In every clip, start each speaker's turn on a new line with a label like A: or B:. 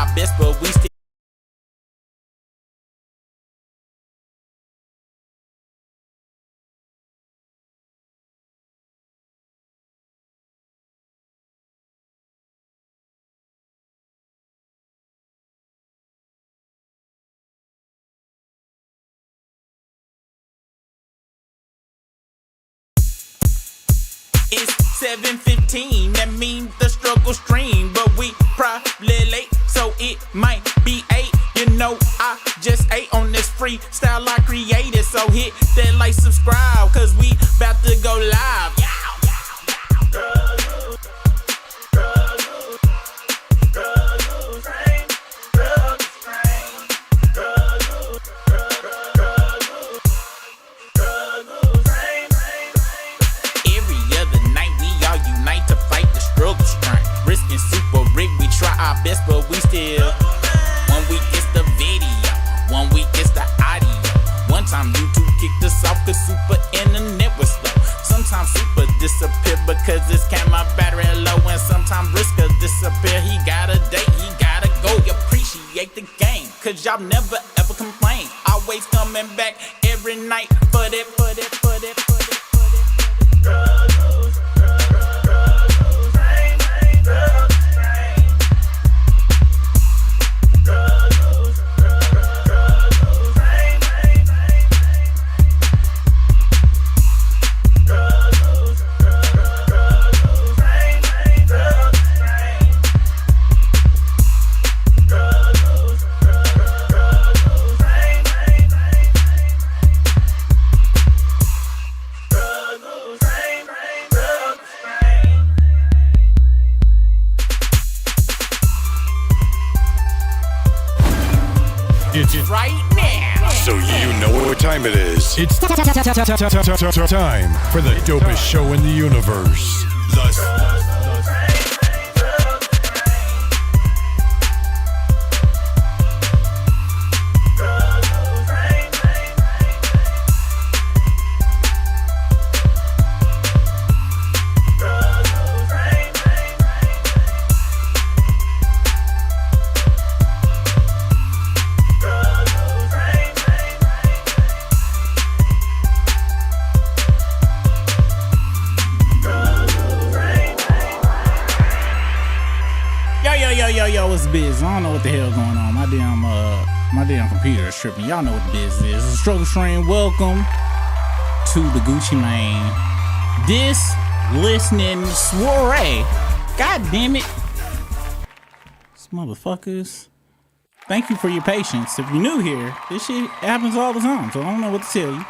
A: our best, but we still. It's 7:15, that means the struggle stream, but we probably late, so it might be 8. You know, I just ate on this freestyle I created, so hit that like, subscribe, cause we about to go live. Our best, but we still. 1 week it's the video, 1 week it's the audio. One time YouTube kicked us off cause super internet was slow. Sometimes super disappear because it's camera battery low, and sometimes Riska disappear. He got a date, he gotta go. Appreciate the game, cause y'all never ever complain. Always coming back every night for that, for that, for that, for that, for that, for that. Right now.
B: So you know what time it is. It's time for the dopest show in the universe.
A: Yo, what's the biz? I don't know what the hell going on. My damn computer is tripping. Y'all know what the biz is. It's a struggle stream. Welcome to the Gucci Mane. This listening soiree. God damn it. These motherfuckers. Thank you for your patience. If you're new here, this shit happens all the time, so I don't know what to tell you.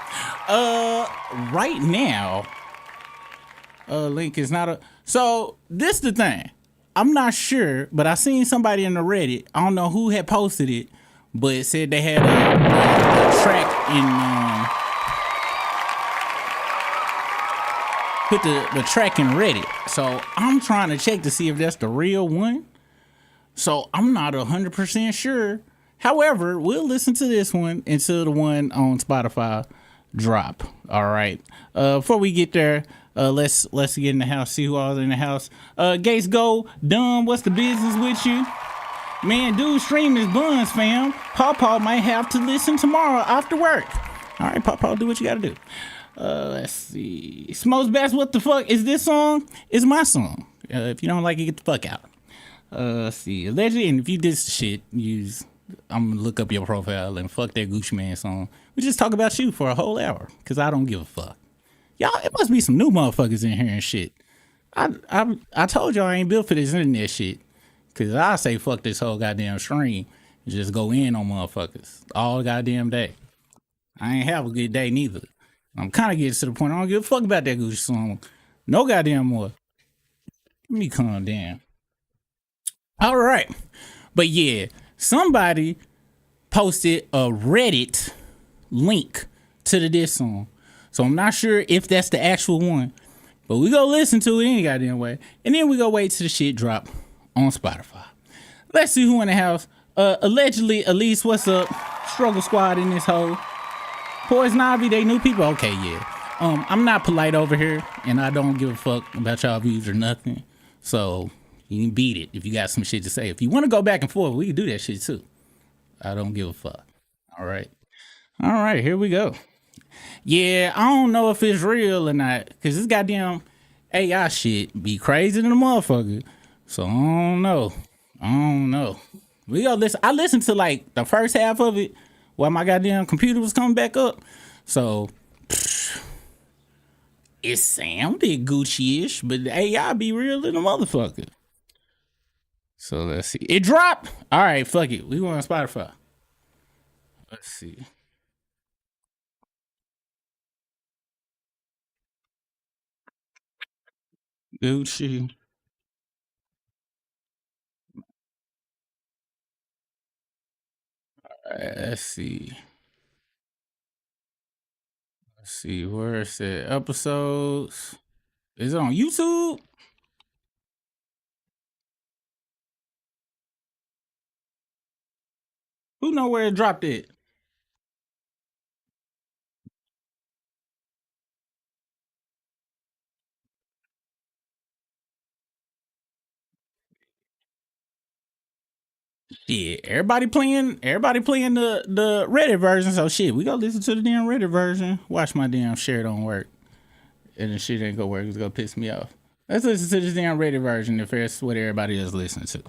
A: Right now, link is not a. So this the thing. I'm not sure, but I seen somebody in the Reddit. I don't know who had posted it, but it said they had a track in put the track in Reddit. So I'm trying to check to see if that's the real one. So I'm not 100% sure. However, we'll listen to this one until the one on Spotify drop. All right. Before we get there. Let's get in the house, see who all's in the house. Gates Go, Dumb, what's the business with you? Man, dude, stream his buns, fam. Pawpaw might have to listen tomorrow after work. All right, Pawpaw, do what you gotta do. Let's see. Smokes Bass, what the fuck is this song? It's my song. If you don't like it, get the fuck out. Let's see. Allegedly, and if you diss the shit, I'm gonna look up your profile and fuck that Gucci Mane song. We just talk about you for a whole hour, cause I don't give a fuck. Y'all, it must be some new motherfuckers in here and shit. I told y'all I ain't built for this internet shit. Cause I say fuck this whole goddamn stream and just go in on motherfuckers all goddamn day. I ain't have a good day neither. I'm kind of getting to the point I don't give a fuck about that Gucci song. No goddamn more. Let me calm down. All right. But yeah, somebody posted a Reddit link to the diss song. So I'm not sure if that's the actual one, but we go listen to it any goddamn way. And then we go wait till the shit drop on Spotify. Let's see who in the house. Allegedly, Elise, what's up? Struggle Squad in this hole. Poison Ivy, they new people? Okay, yeah. I'm not polite over here, and I don't give a fuck about y'all views or nothing. So You can beat it if you got some shit to say. If you want to go back and forth, we can do that shit too. I don't give a fuck. All right. All right, here we go. Yeah, I don't know if it's real or not, because this goddamn AI shit be crazy than a motherfucker. So I don't know. We gonna listen. I listened to like the first half of it while my goddamn computer was coming back up. So it sounded Gucci-ish, but the AI be real than a motherfucker. So let's see. It dropped. All right, fuck it. We on Spotify. Let's see. Gucci. Let's see. Let's see. Where is it? Episodes. Is it on YouTube? Who know where it dropped it? Yeah, everybody playing the Reddit version. So shit, we gotta listen to the damn Reddit version. Watch my damn share don't work. And the shit ain't gonna work. It's gonna piss me off. Let's listen to this damn Reddit version if that's what everybody is listening to.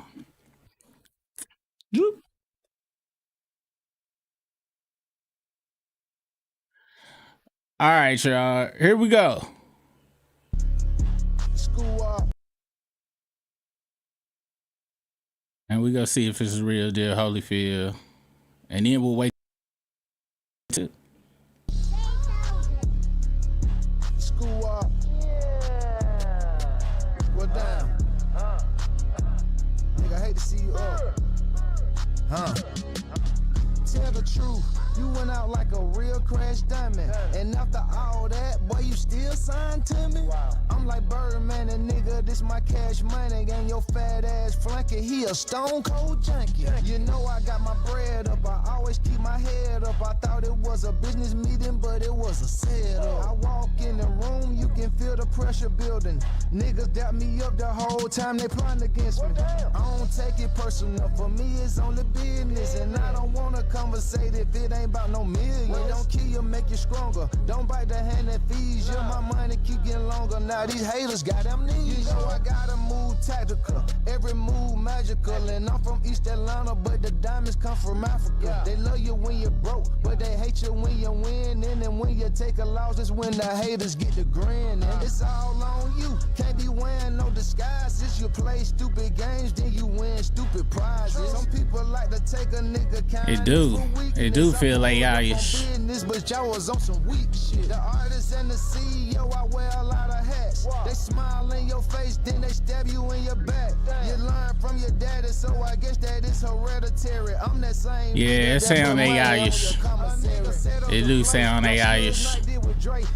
A: Zoop. All right, y'all. Here we go. And we go see if it's a real deal, Holyfield. And then we'll wait.
C: School up. What down? Nigga, I hate to see you up. Huh? Tell the truth. You went out like a real crash diamond. And after all that, boy, you still signed to me? I'm like Birdman, and nigga, this my cash money. And your fat ass flunky, he a stone cold junkie. You know I got my bread up, I always keep my head up. I thought it was a business meeting, but it was a setup. I walk in the room, you can feel the pressure building. Niggas doubt me up the whole time they plotting against me. I don't take it personal, for me it's only business. And I don't wanna conversate if it ain't about no million. Don't kill you, make you stronger. Don't bite the hand that feeds you. My money keep getting longer. Now these haters got amnesia. You know I gotta move tactical, every move magical. And I'm from East Atlanta, but the diamonds come from Africa. They love you when you're broke, but they hate you when you win. And then when you take a loss, it's when the haters get the grin. And it's all on you. Can't be wearing no disguises. You play stupid games, then you win stupid prizes. Some people like to take a nigga kind.
A: It do feel AI-ish.
C: But y'all was on some weak shit. The artist and the CEO, I wear a lot of hats. They smile in your face, then they stab you in your back. You learn from your daddy, so I guess that it's hereditary. I'm that same.
A: Yeah, it sound AI-ish. It do sound AI-ish.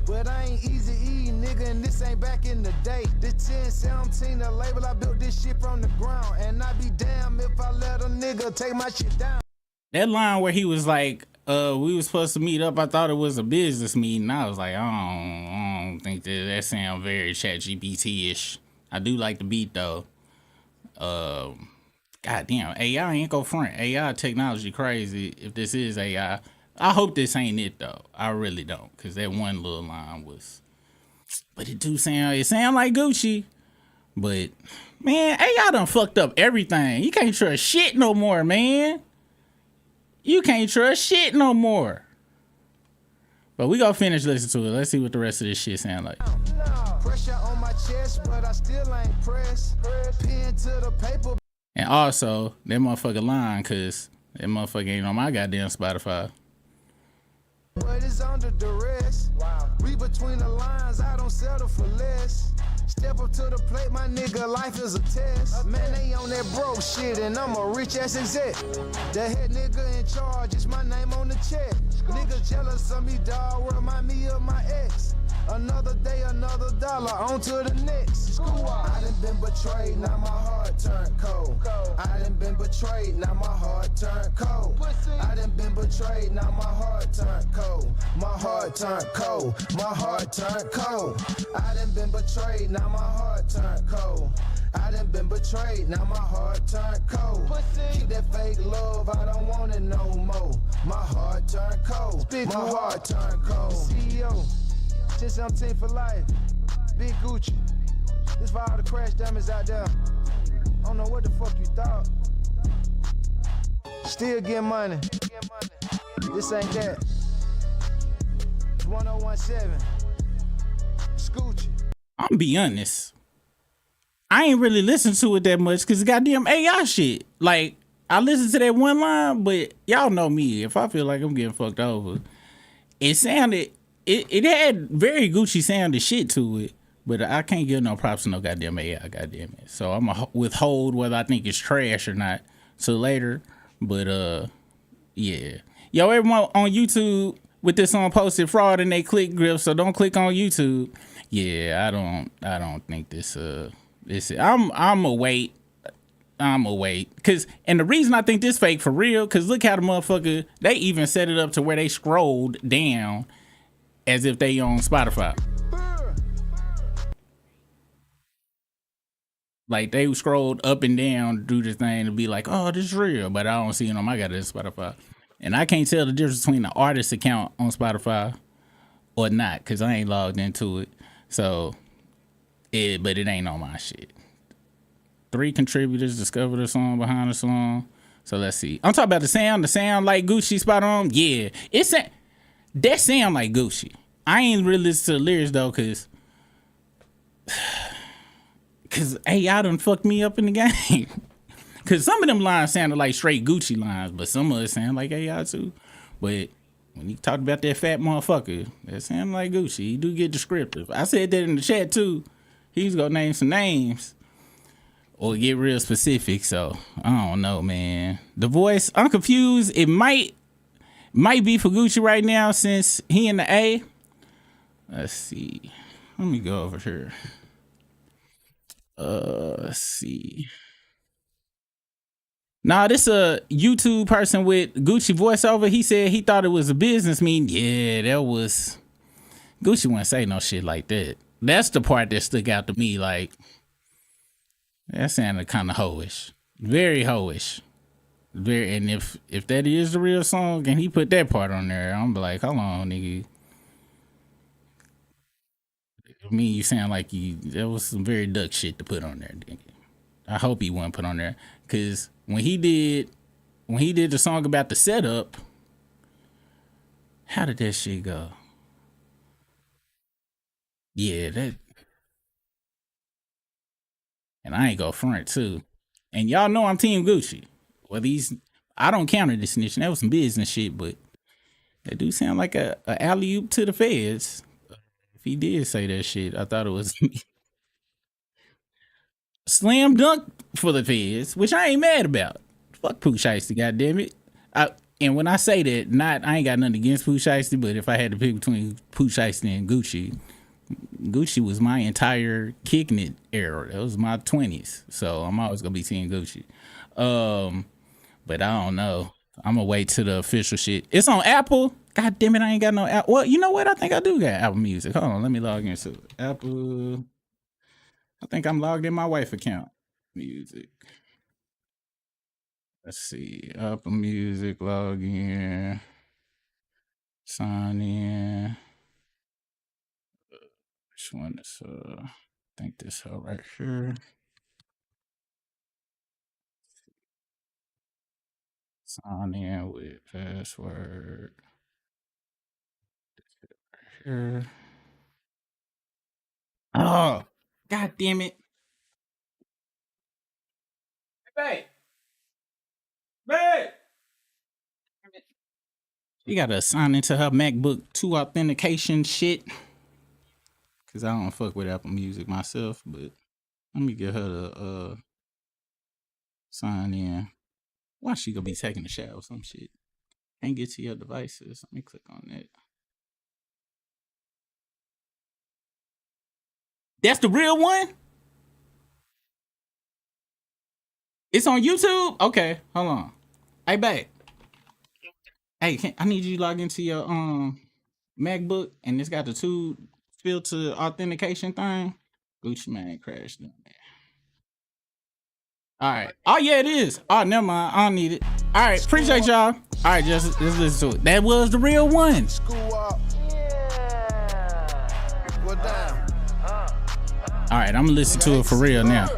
C: But I ain't easy eating, nigga, and this ain't back in the day. This 1017, the label, I built this shit from the ground. And I be damn if I let a nigga take my shit down.
A: That line where he was like, we was supposed to meet up, I thought it was a business meeting. I was like, I don't think that sound very ChatGPT-ish. I do like the beat though. Goddamn, AI ain't go front. AI technology crazy. If this is AI, I hope this ain't it though. I really don't, cause that one little line was. But it sound like Gucci. But man, AI done fucked up everything. You can't trust shit no more, man. You can't trust shit no more. But we gonna finish listening to it. Let's see what the rest of this shit sound like.
C: Pressure on my chest, but I still ain't pressed. Pen to the paper.
A: And also, that motherfucker lying, cause that motherfucker ain't on my goddamn Spotify.
C: But it's under duress. Read between the lines, I don't settle for less. Step up to the plate, my nigga, life is a test. Man, they on that broke shit, and I'm a rich ass exec. The head nigga in charge, it's my name on the check. Nigga jealous of me, dawg, remind me of my ex. Another day, another dollar, on to the next. I done been betrayed, now my heart turned cold. I done been betrayed, now my heart turned cold. I done been betrayed, now my heart turned cold. My heart turned cold, my heart turned cold. I done been betrayed, now my heart turned cold. I done been betrayed, now my heart turned cold. Keep that fake love, I don't want it no more. My heart turned cold, my heart turned cold. CEO, 1017 for life, Big Gucci. This for all the crash dummies out there. I don't know what the fuck you thought. Still get money. This ain't that. It's 1017. Scoochie.
A: I'm be honest. I ain't really listened to it that much because goddamn AI shit. Like, I listened to that one line, but y'all know me. If I feel like I'm getting fucked over, it sounded, it had very Gucci sounding shit to it, but I can't give no props to no goddamn AI, goddamn it. So I'm gonna withhold whether I think it's trash or not till later. But yeah. Yo, everyone on YouTube with this song posted fraud and they click grip, so don't click on YouTube. Yeah, I don't think this I'm a wait. Cause and the reason I think this fake for real, cause look how the motherfucker, they even set it up to where they scrolled down as if they on Spotify. Like they scrolled up and down through the thing to be like, oh, this is real, but I don't see it on my goddamn Spotify. And I can't tell the difference between the artist account on Spotify or not, because I ain't logged into it. So, but it ain't on my shit. 3 contributors discovered the song behind the song. So let's see. I'm talking about the sound like Gucci spot on. Yeah, that sound like Gucci. I ain't really listen to the lyrics though, cause AI done fucked me up in the game. Cause some of them lines sounded like straight Gucci lines, but some of it sound like AI too. But when you talked about that fat motherfucker, that sounded like Gucci. He do get descriptive. I said that in the chat too. He's gonna name some names or get real specific. So I don't know, man. The voice, I'm confused. It might be for Gucci right now since he in the A. Let's see. Let me go over here. Let's see. Nah, this a YouTube person with Gucci voiceover. He said he thought it was a business meeting. Yeah, that was Gucci wouldn't say no shit like that. That's the part that stuck out to me. Like that sounded kind of hoish, very hoish. Very, and if that is the real song and he put that part on there, I'm like, hold on, nigga. I mean, you sound like that was some very duck shit to put on there, nigga. I hope he wouldn't put on there, cause when he did the song about the setup, how did that shit go? Yeah, that, and I ain't go front too. And y'all know I'm Team Gucci. Well, I don't counter this snitching. That was some business shit, but that do sound like a alley oop to the feds. If he did say that shit, I thought it was slam dunk for the feds, which I ain't mad about. Fuck Pooh Shiesty, goddammit. And when I say that, I ain't got nothing against Pooh Shiesty, but if I had to pick between Pooh Shiesty and Gucci was my entire kicking it era. That was my 20s. So I'm always gonna be seeing Gucci. But I don't know. I'm gonna wait till the official shit. It's on Apple. God damn it, I ain't got no Apple. Well, you know what? I think I do got Apple Music. Hold on, let me log into it. Apple. I think I'm logged in my wife account. Music. Let's see. Apple Music, log in. Sign in. Which one is I think this her right here. Sign in with password. Right here. Oh, god damn it. Hey, babe. You gotta sign into her MacBook 2 authentication shit. Cause I don't fuck with Apple Music myself, but let me get her to sign in. Why she gonna be taking a shower or some shit? Can't get to your devices. Let me click on that. That's the real one? It's on YouTube? Okay, hold on. Hey, babe. Hey, I need you to log into your MacBook, and it's got the 2 filter authentication thing. Gucci Mane crashed. All right. Oh yeah, it is. Oh, never mind. I don't need it. All right. Appreciate y'all. All right, just listen to it. That was the real one.
C: School up. Well, down.
A: All right, I'm gonna listen to it for real now.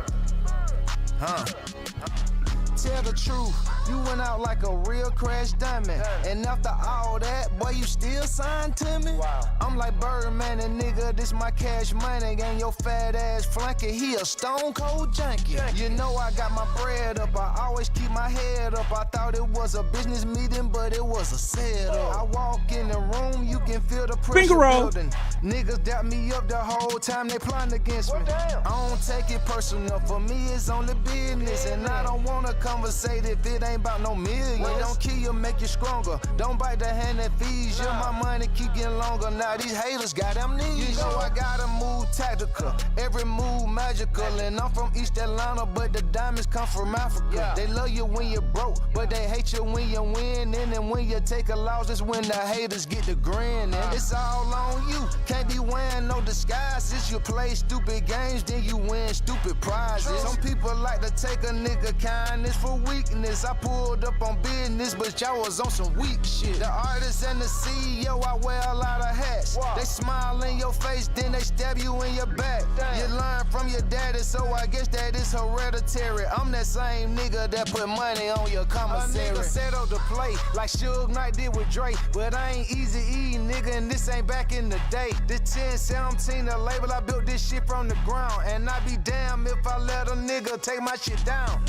C: Tell the truth, you went out like a real crash diamond. And after all that, boy, you still signed to me? I'm like Birdman and nigga, this my cash money. And your fat ass flanker, he a stone cold junkie. You know I got my bread up, I always keep my head up. I thought it was a business meeting, but it was a setup. I walk in the room, you can feel the pressure building. Niggas doubt me up the whole time they plotting against me. I don't take it personal, for me it's only business. And I don't wanna conversate if it ain't about no million. Don't kill you, make you stronger. Don't bite the hand that feeds you. My money keep getting longer. Now these haters got amnesia. You know I gotta move tactical, every move magical. And I'm from East Atlanta, but the diamonds come from Africa. They love you when you're broke, but they hate you when you win. And then when you take a loss, that's when the haters get the grin. And it's all on you. Can't be wearing no disguises. You play stupid games, then you win stupid prizes. Some people like to take a nigga kindness for weakness. I pulled up on business, but y'all was on some weak shit. The artist and the CEO, I wear a lot of hats. They smile in your face, then they stab you in your back. You learn from your daddy, so I guess that is hereditary. I'm that same nigga that put money on your commissary. A nigga settled to play like Suge Knight did with Drake, but I ain't easy E, nigga, and this ain't back in the day. The 1017, the label, I built this shit from the ground, and I be damn if I let a nigga take my shit down.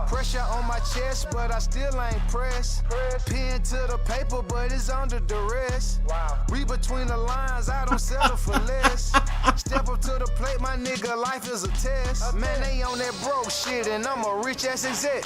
C: Pressure on my chest, but I still ain't pressed. Pen to the paper, but it's under duress. Read between the lines, I don't settle for less. Step up to the plate, my nigga, life is a test. Man, they on that broke shit, and I'm a rich ass exec.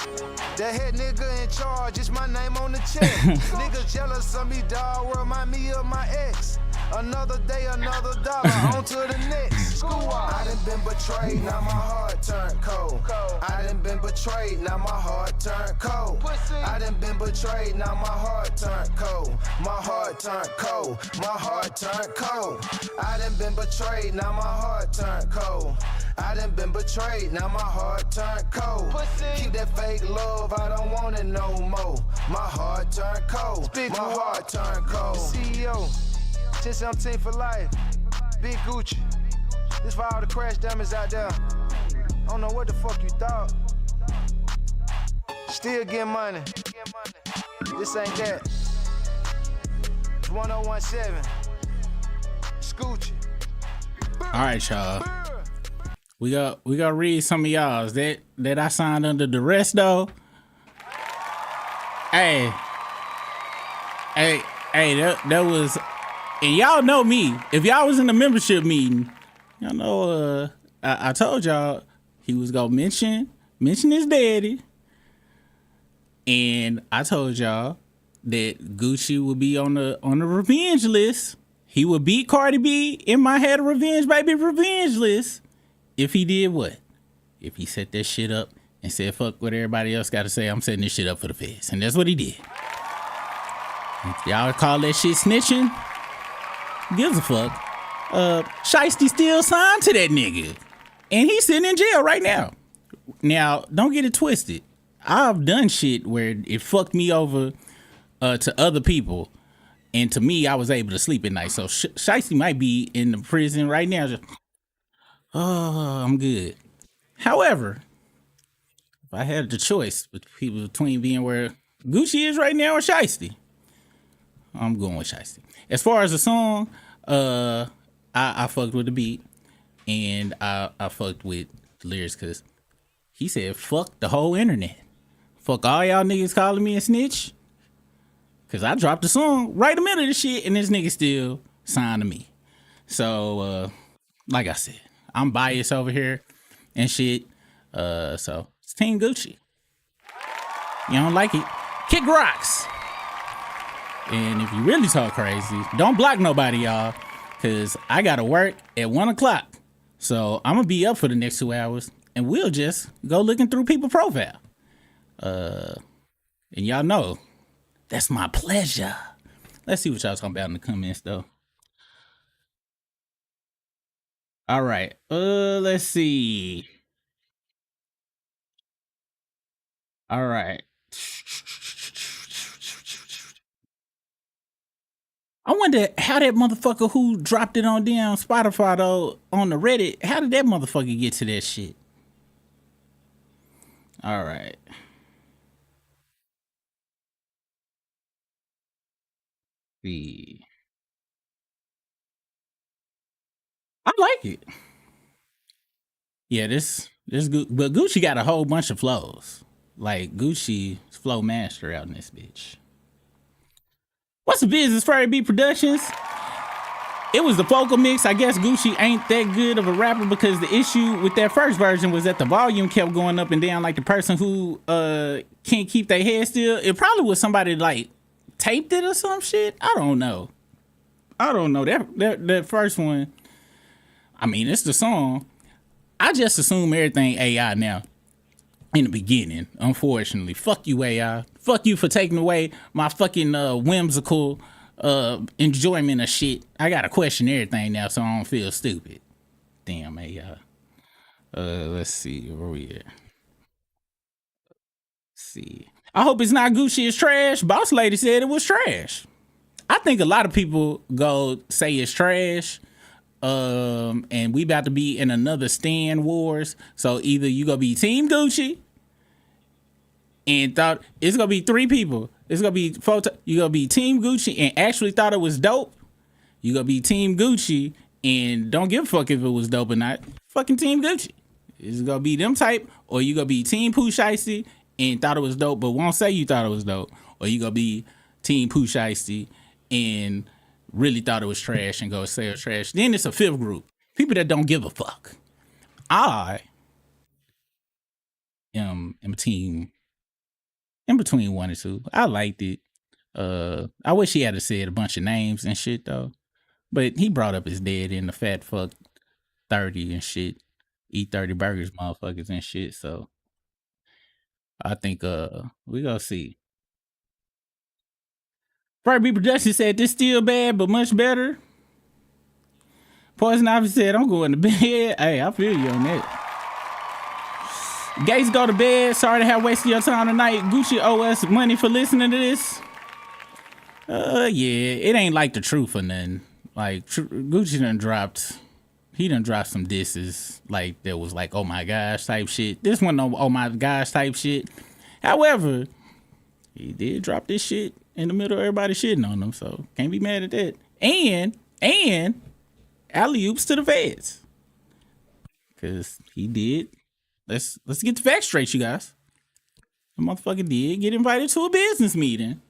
C: The head nigga in charge, it's my name on the check. Niggas jealous of me, dawg, remind me of my ex. Another day, another dollar, on to the next. I done been betrayed, now my heart turned cold. I done been betrayed, now my heart turned cold. I done been betrayed, now my heart turned cold. My heart turned cold, my heart turned cold. I done been betrayed, now my heart turned cold. I done been betrayed, now my heart turned cold. Keep that fake love, I don't want it no more. My heart turned cold, my heart turned cold. CEO. 1017 for life, Big Gucci. This for all the crash dummies out there. I don't know what the fuck you thought. Still get money. This ain't that. It's 1017. Scoochie.
A: All right, y'all. We got read some of y'all's that I signed under duress though. Hey, that was. And y'all know me. If y'all was in the membership meeting, y'all know I told y'all he was gonna mention his daddy. And I told y'all that Gucci would be on the revenge list. He would beat Cardi B in my Had a Revenge Baby revenge list if he did what? If he set that shit up and said, fuck what everybody else gotta say, I'm setting this shit up for the feds. And that's what he did. Y'all call that shit snitching? Gives a fuck. Shiesty still signed to that nigga. And he's sitting in jail right now. Now, don't get it twisted. I've done shit where it fucked me over to other people. And to me, I was able to sleep at night. So Shiesty might be in the prison right now. Just, I'm good. However, if I had the choice between being where Gucci is right now or Shiesty, I'm going with Shiesty. As far as the song, I fucked with the beat, and I fucked with the lyrics because he said, fuck the whole internet. Fuck all y'all niggas calling me a snitch. Because I dropped the song right in the middle of the shit, and this nigga still signed to me. So, like I said, I'm biased over here and shit. So, it's Team Gucci. You don't like it? Kick rocks. And if you really talk crazy, don't block nobody, y'all, because I got to work at 1 o'clock. So I'm going to be up for the next 2 hours, and we'll just go looking through people's profile. And y'all know, that's my pleasure. Let's see what y'all talking about in the comments, though. All right. Let's see. All right. I wonder how that motherfucker who dropped it on damn Spotify though on the Reddit, how did that motherfucker get to that shit? All right. See. I like it. Yeah, this but Gucci got a whole bunch of flows. Like Gucci's flow master out in this bitch. What's the business, Furry B Productions? It was the vocal mix. I guess Gucci ain't that good of a rapper because the issue with that first version was that the volume kept going up and down like the person who can't keep their head still. It probably was somebody like taped it or some shit. I don't know. That first one. I mean, it's the song. I just assume everything AI now. In the beginning, unfortunately. Fuck you, AI. Fuck you for taking away my fucking whimsical enjoyment of shit. I gotta question everything now so I don't feel stupid. Damn AI. Let's see where we at. Let's see. I hope it's not Gucci is trash. Boss lady said it was trash. I think a lot of people go say it's trash. And we about to be in another Stan Wars. So either you gonna be Team Gucci and thought it's gonna be three people. It's gonna be you gonna be Team Gucci and actually thought it was dope. You gonna be Team Gucci and don't give a fuck if it was dope or not. Fucking Team Gucci. It's gonna be them type, or you gonna be Team Pooh Shiesty and thought it was dope, but won't say you thought it was dope, or you gonna be Team Pooh Shiesty and really thought it was trash and go say it's trash. Then it's a fifth group. People that don't give a fuck. I am a team in between one and two. I liked it. I wish he had said a bunch of names and shit though. But he brought up his dad in the fat fuck 30 and shit. Eat 30 burgers, motherfuckers and shit. So I think we gonna see. Furry B Production said this still bad, but much better. Poison Ivy said, I'm going to bed. Hey, I feel you on that. Gates go to bed. Sorry to have wasted your time tonight. Gucci owe us money for listening to this. Yeah, it ain't like the truth or nothing. Like Gucci done dropped some disses like that was like, oh my gosh type shit. This one no oh my gosh type shit. However, he did drop this shit in the middle of everybody shitting on him, so can't be mad at that. And alley oops to the feds, cause he did. Let's get the facts straight, you guys. The motherfucker did get invited to a business meeting,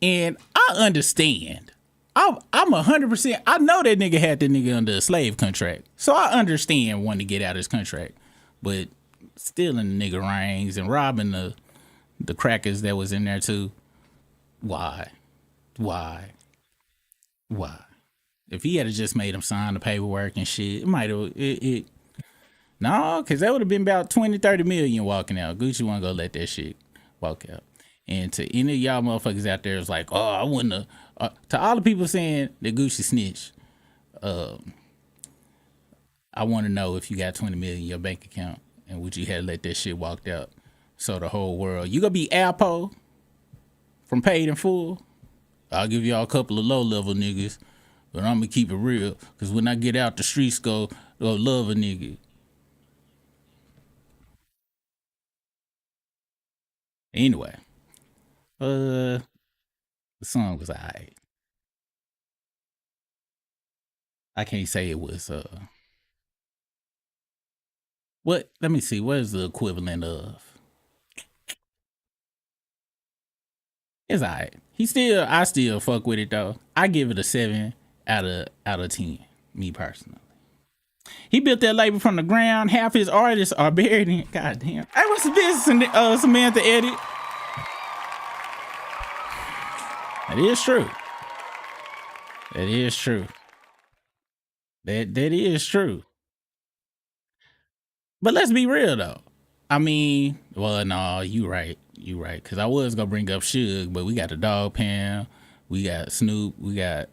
A: and I understand. I'm 100%. I know that nigga had that nigga under a slave contract, so I understand wanting to get out of his contract, but stealing the nigga rings and robbing the crackers that was in there too. Why? If he had just made him sign the paperwork and shit, it might have no, because that would have been about 20-30 million walking out. Gucci wasn't gonna let that shit walk out. And to any of y'all motherfuckers out there, it's like, oh, I wouldn't have. To all the people saying that Gucci snitched, I want to know if you got 20 million in your bank account and would you have let that shit walked out so the whole world, you gonna be Alpo from Paid in Full? I'll give y'all a couple of low-level niggas, but I'm gonna keep it real, because when I get out, the streets go love a nigga. Anyway, the song was alright. I can't say it was what? Let me see. What is the equivalent of? It's alright. I still fuck with it though. I give it a 7 out of 10. Me personally. He built that label from the ground. Half his artists are buried in. Goddamn. Hey, what's the business, Samantha Edit? That is true. That is true. That is true. But let's be real though. I mean, well, no, you right. Cause I was gonna bring up Suge, but we got the Dog Pound, we got Snoop, we got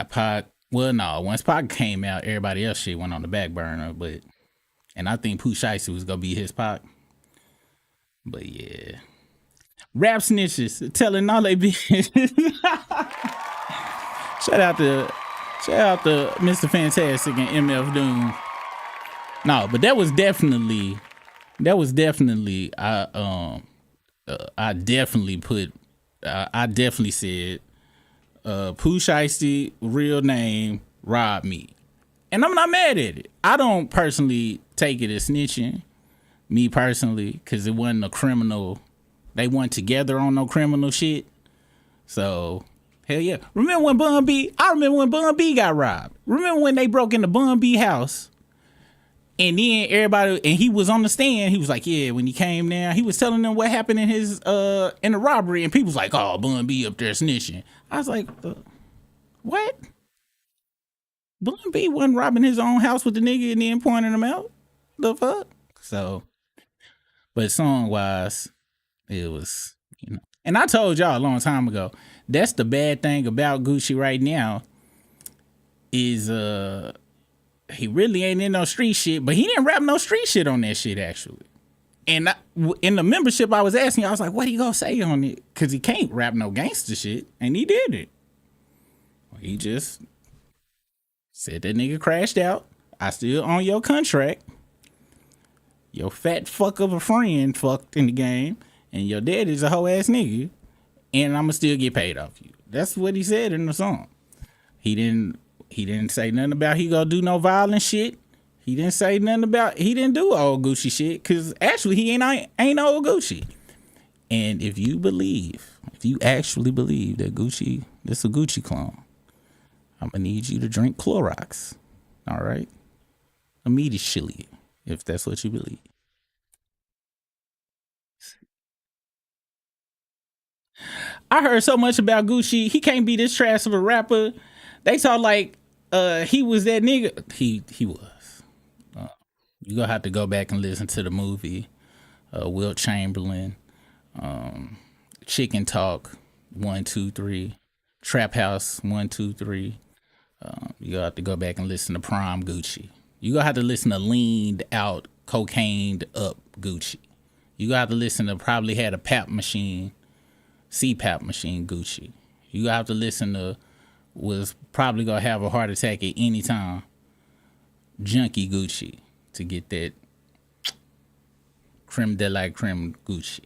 A: Pac. Well, no, once Pac came out, everybody else shit went on the back burner. But And I think Pooh Shiesty was gonna be his Pac. But yeah. Rap snitches telling all they business. Shout out to Mr. Fantastic and MF Doom. No, but that was definitely I definitely said Pooh Shiesty real name robbed me. And I'm not mad at it. I don't personally take it as snitching, me personally, because it wasn't a criminal. They weren't together on no criminal shit. So, hell yeah. Remember when Bun B got robbed? Remember when they broke into Bun B house? And then everybody, and he was on the stand. He was like, yeah, when he came down, he was telling them what happened in his in the robbery. And people was like, oh, Bun B up there snitching. I was like, what? Bun B wasn't robbing his own house with the nigga and then pointing him out. The fuck? So, but song wise, it was, And I told y'all a long time ago, that's the bad thing about Gucci right now is he really ain't in no street shit, but he didn't rap no street shit on that shit actually. And in the membership I was asking, I was like, what he gonna say on it? Cause he can't rap no gangster shit, and he did it. He just said that nigga crashed out. I still own your contract. Your fat fuck of a friend fucked in the game, and your daddy's a hoe ass nigga, and I'ma still get paid off you. That's what he said in the song. He didn't say nothing about he gonna do no violent shit. He didn't say nothing about he didn't do old Gucci shit, cause actually he ain't old Gucci. And if you actually believe that Gucci, this is a Gucci clone, I'm gonna need you to drink Clorox. All right, immediately, if that's what you believe. I heard so much about Gucci. He can't be this trash of a rapper. They talk like he was that nigga. He was. You gonna have to go back and listen to the movie. Wilt Chamberlain, Chicken Talk, 1, 2, 3, Trap House, 1, 2, 3. You gonna have to go back and listen to Prime Gucci. You gonna have to listen to leaned out, cocained up Gucci. You gonna have to listen to probably had a CPAP machine Gucci. You gonna have to listen to was probably gonna have a heart attack at any time. Junkie Gucci to get that creme de la creme Gucci.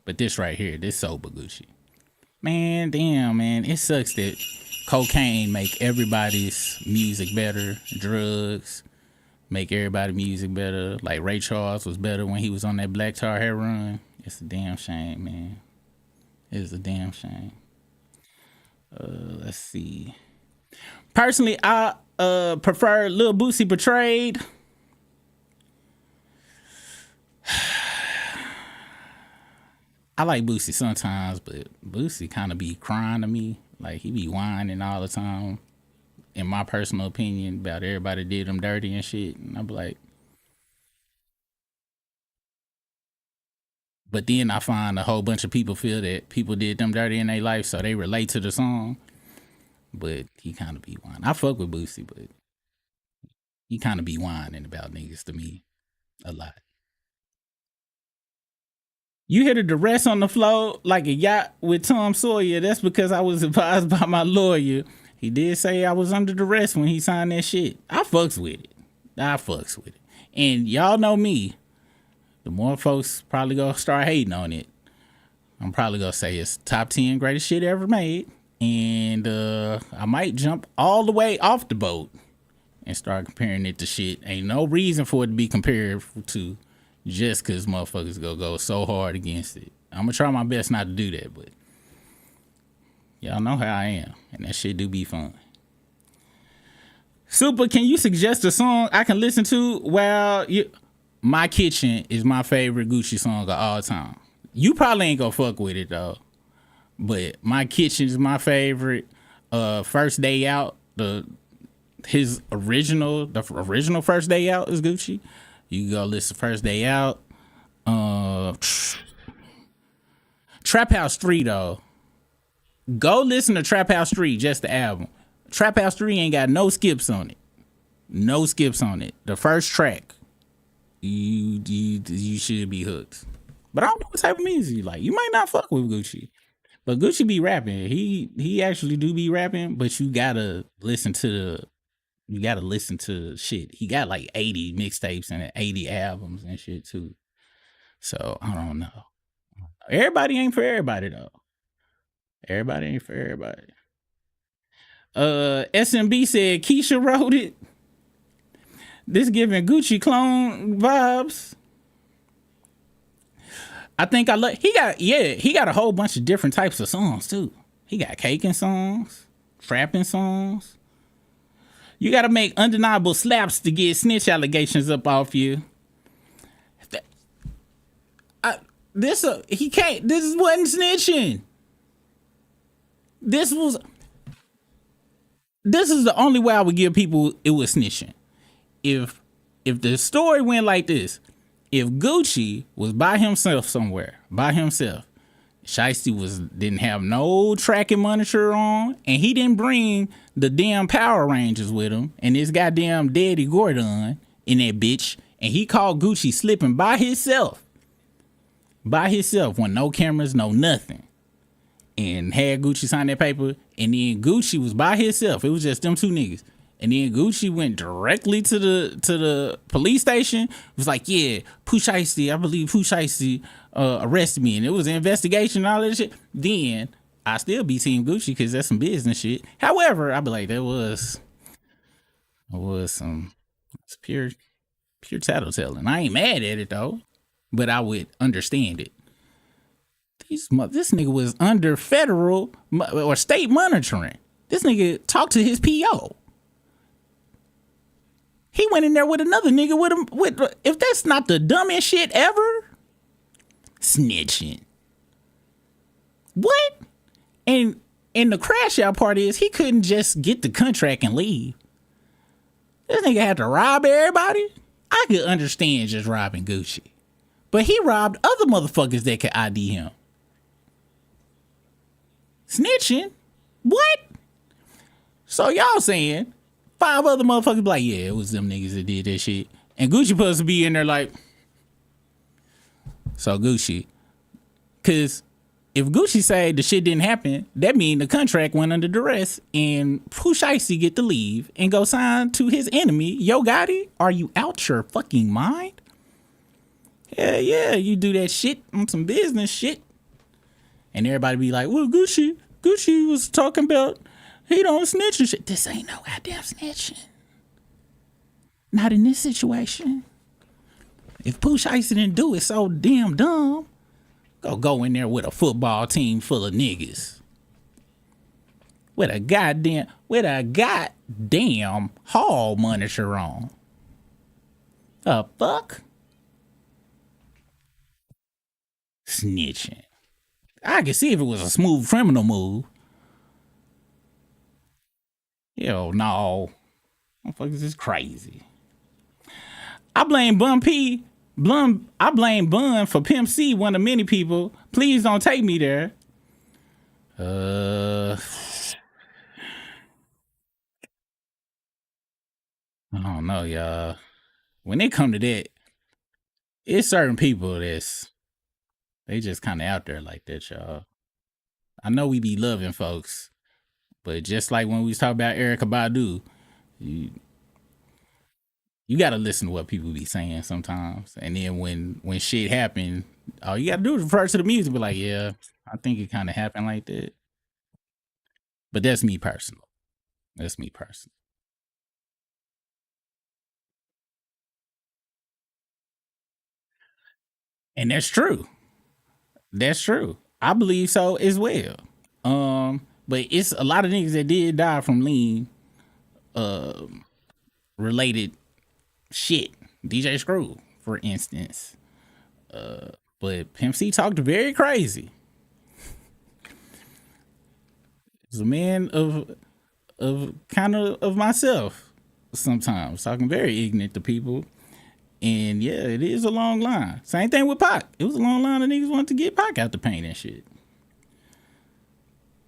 A: But this right here, this sober Gucci. Man, damn, man. It sucks that cocaine make everybody's music better. Drugs make everybody's music better. Like Ray Charles was better when he was on that Black Tar hair run. It's a damn shame, man. It's a damn shame. Let's see. Personally, I prefer Lil Boosie Betrayed. I like Boosie sometimes, but Boosie kind of be crying to me. Like, he be whining all the time, in my personal opinion, about everybody did him dirty and shit. And I be like, but then I find a whole bunch of people feel that people did them dirty in their life, so they relate to the song. But he kind of be whining. I fuck with Boosie, but he kind of be whining about niggas to me a lot. You hit a duress on the floor like a yacht with Tom Sawyer. That's because I was advised by my lawyer. He did say I was under duress when he signed that shit. I fucks with it. And y'all know me. The more folks probably gonna start hating on it, I'm probably gonna say it's top 10 greatest shit ever made. And I might jump all the way off the boat and start comparing it to shit. Ain't no reason for it to be compared to just because motherfuckers gonna go so hard against it. I'm gonna try my best not to do that, but y'all know how I am, and that shit do be fun. Super, can you suggest a song I can listen to while you... My Kitchen is my favorite Gucci song of all time. You probably ain't gonna fuck with it though, but My Kitchen is my favorite. First Day Out, the original First Day Out is Gucci. You can go listen to First Day Out. Trap House 3 though. Go listen to Trap House 3, just the album. Trap House 3 ain't got no skips on it. No skips on it. The first track you should be hooked. But I don't know what type of music you like. You might not fuck with Gucci. But Gucci be rapping. He actually do be rapping, but you gotta listen to shit. He got like 80 mixtapes and 80 albums and shit too. So I don't know. Everybody ain't for everybody though. Everybody ain't for everybody. SMB said Keisha wrote it. This giving Gucci clone vibes. I think I like. He got a whole bunch of different types of songs too. He got caking songs, trapping songs. You got to make undeniable slaps to get snitch allegations up off you. This wasn't snitching. This is the only way I would give people it was snitching. If the story went like this, if Gucci was by himself somewhere, Shiesty didn't have no tracking monitor on, and he didn't bring the damn Power Rangers with him, and this goddamn Daddy Gordon in that bitch, and he called Gucci slipping by himself, with no cameras, no nothing, and had Gucci sign that paper, and then Gucci was by himself. It was just them two niggas. And then Gucci went directly to the police station. It was like, yeah, Pooh Shiesty, I believe Pooh Shiesty arrested me. And it was an investigation and all that shit. Then I still be Team Gucci because that's some business shit. However, I'd be like, that was some pure tattletailing. I ain't mad at it though, but I would understand it. This nigga was under federal or state monitoring. This nigga talked to his PO. He went in there with another nigga with if that's not the dumbest shit ever, snitching. What? And the crash out part is he couldn't just get the contract and leave. This nigga had to rob everybody. I could understand just robbing Gucci, but he robbed other motherfuckers that could ID him. Snitching? What? So y'all saying 5 other motherfuckers be like, yeah, it was them niggas that did that shit. And Gucci supposed to be in there like, so Gucci. Because if Gucci say the shit didn't happen, that mean the contract went under duress and Pooh Shiesty get to leave and go sign to his enemy, Yo Gotti. Are you out your fucking mind? Yeah, you do that shit on some business shit. And everybody be like, well, Gucci was talking about he don't snitch and shit. This ain't no goddamn snitching. Not in this situation. If Pooh Shiesty didn't do it so damn dumb, go in there with a football team full of niggas. With a goddamn hall monitor on. Fuck? Snitching. I could see if it was a smooth criminal move. Yo, no. Motherfuckers is crazy. I blame Bun for Pimp C, one of many people. Please don't take me there. I don't know, y'all. When it come to that, it's certain people they just kind of out there like that, y'all. I know we be loving folks, but just like when we was talking about Erykah Badu, you got to listen to what people be saying sometimes. And then when shit happen, all you got to do is refer to the music. Be like, yeah, I think it kind of happened like that. But that's me personal. And that's true. I believe so as well. But it's a lot of niggas that did die from lean related shit. DJ Screw, for instance. But Pimp C talked very crazy. He's a man of myself sometimes, talking very ignorant to people. And yeah, it is a long line. Same thing with Pac. It was a long line of niggas wanted to get Pac out the paint and shit.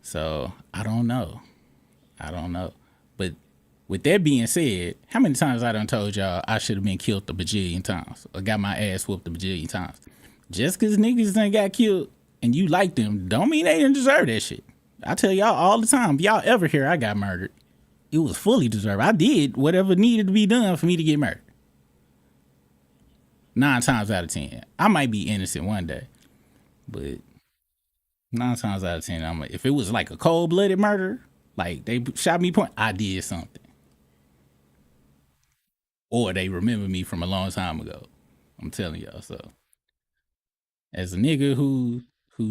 A: So I don't know. But with that being said, how many times I done told y'all I should have been killed a bajillion times or got my ass whooped a bajillion times? Just because niggas done got killed and you like them, don't mean they didn't deserve that shit. I tell y'all all the time, if y'all ever hear I got murdered, it was fully deserved. I did whatever needed to be done for me to get murdered. 9 times out of 10. I might be innocent one day, but 9 times out of 10, if it was like a cold-blooded murder, like they shot me point, I did something. Or they remember me from a long time ago. I'm telling y'all. So as a nigga who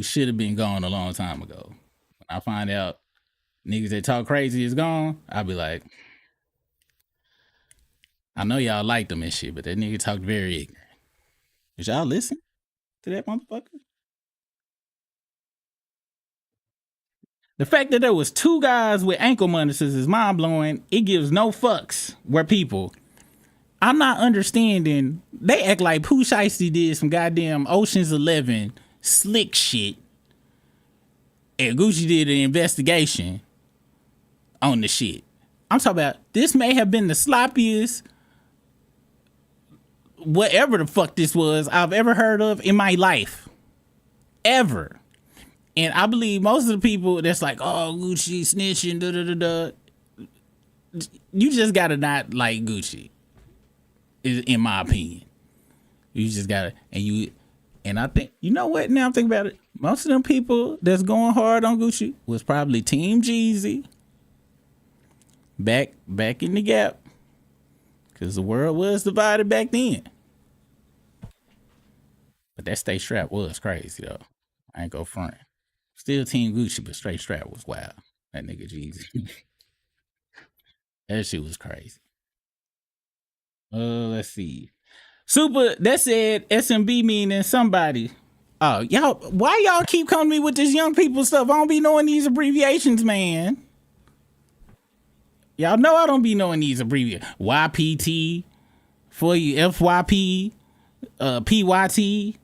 A: should have been gone a long time ago, when I find out niggas that talk crazy is gone, I'll be like, I know y'all liked them and shit, but that nigga talked very ignorant. Did y'all listen to that motherfucker? The fact that there was 2 guys with ankle monitors is mind blowing. It gives no fucks where people. I'm not understanding. They act like Pooh Shiesty did some goddamn Ocean's 11 slick shit, and Gucci did an investigation on the shit. I'm talking about this may have been the sloppiest, whatever the fuck this was, I've ever heard of in my life. Ever. And I believe most of the people that's like, oh, Gucci snitching, da da da da. You just gotta not like Gucci, in my opinion. You just gotta, and I think, you know what? Now I'm thinking about it. Most of them people that's going hard on Gucci was probably Team Jeezy. Back in the gap, because the world was divided back then. But that Stay Strapped was crazy though. I ain't go front. Still Team Gucci, but Straight Strap was wild. That nigga Jeezy. That shit was crazy. Let's see. Super, that said SMB meaning somebody. Oh, y'all, why y'all keep coming to me with this young people stuff? I don't be knowing these abbreviations, man. Y'all know I don't be knowing these abbreviations. YPT, for you, FYP, PYT.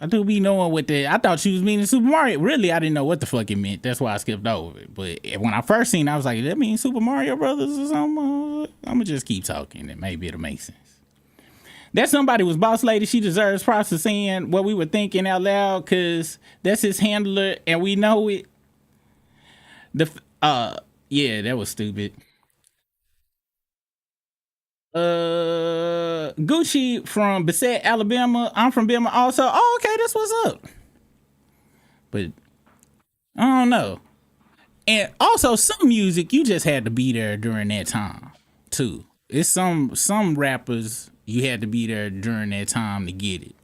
A: I do be knowing what that. I thought she was meaning Super Mario. Really, I didn't know what the fuck it meant. That's why I skipped over it. But when I first seen it, I was like, that means Super Mario Brothers or something? I'm going to just keep talking and maybe it'll make sense. That somebody was Boss Lady. She deserves props for saying what we were thinking out loud because that's his handler and we know it. Yeah, that was stupid. Gucci from Bassett, Alabama. I'm from Bama also. Oh, okay, that's what's up. But I don't know. And also some music you just had to be there during that time too. It's some rappers you had to be there during that time to get it.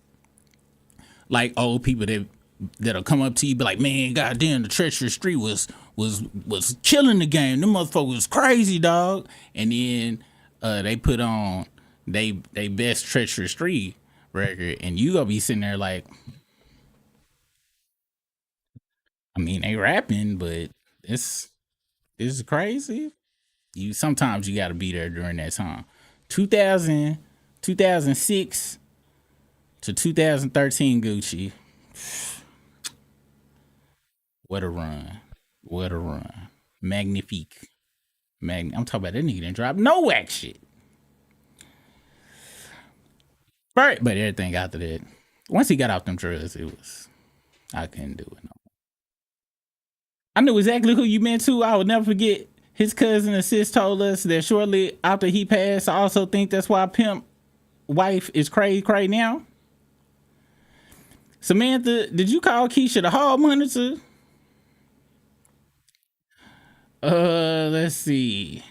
A: Like old people that'll come up to you be like, man, goddamn, the Treacherous Street was killing the game. Them motherfuckers was crazy, dog. And then they put on they best Treacherous Street record, and you gonna be sitting there like, I mean, they rapping, but it's crazy. Sometimes you gotta be there during that time. 2006 to 2013 Gucci. What a run. Magnifique. I'm talking about that nigga didn't drop no whack shit. Right, but everything after that, once he got off them drugs, I couldn't do it no more. I knew exactly who you meant to. I would never forget his cousin and sis told us that shortly after he passed, I also think that's why Pimp wife is cray now. Samantha, did you call Keisha the hall monitor? Let's see.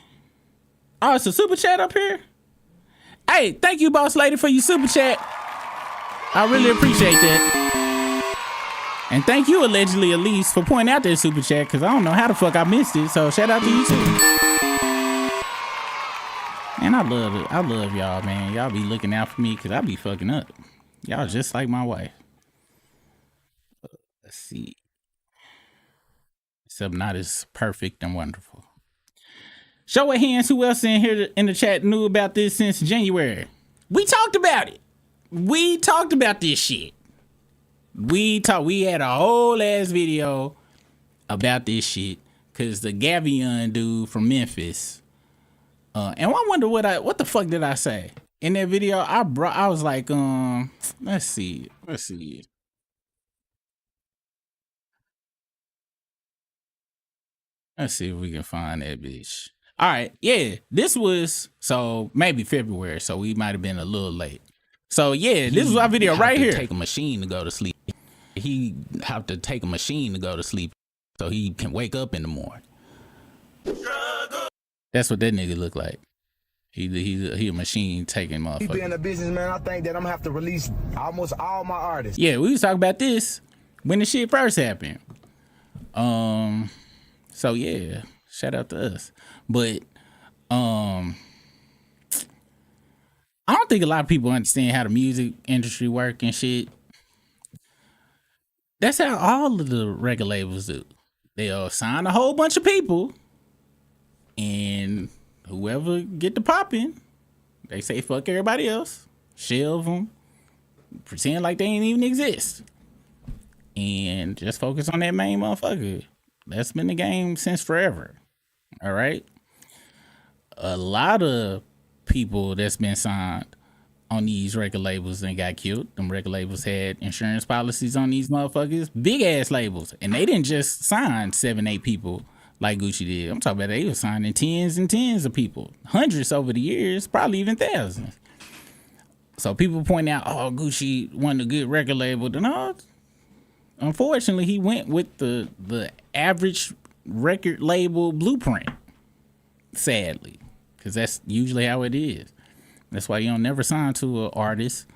A: Oh, it's a super chat up here. Hey, thank you, Boss Lady, for your super chat. I really appreciate that. And thank you, allegedly Elise, for pointing out that super chat, because I don't know how the fuck I missed it. So shout out to you too. Man, I love it. I love y'all, man. Y'all be looking out for me because I be fucking up. Y'all just like my wife. Let's see. Except not as perfect and wonderful. Show of hands who else in here in the chat knew about this since January. We talked about it. We talked about this shit. We had a whole ass video about this shit because the Gavion dude from Memphis And I wonder what the fuck did I say in that video? I was like, let's see. Let's see if we can find that bitch. All right, yeah, this was so maybe February, so we might have been a little late. So yeah, this was our video right here. Take a machine to go to sleep. He have to take a machine to go to sleep, so he can wake up in the morning. That's what that nigga look like. He a machine taking motherfucker.
D: Being a businessman, I think that I'm gonna have to release almost all my artists.
A: Yeah, we was talking about this when the shit first happened. So yeah, shout out to us. But I don't think a lot of people understand how the music industry work and shit. That's how all of the record labels do. They'll sign a whole bunch of people, and whoever get the popping, they say fuck everybody else, shelve them, pretend like they ain't even exist, and just focus on that main motherfucker. That's been the game since forever. All right. A lot of people that's been signed on these record labels and got killed. Them record labels had insurance policies on these motherfuckers, big ass labels, and they didn't just sign 7-8 people like Gucci did. I'm talking about they were signing tens and tens of people, hundreds over the years, probably even thousands. So people point out, oh, Gucci won a good record label. No, unfortunately, he went with the average record label blueprint, sadly, because that's usually how it is. That's why you don't never sign to an artist,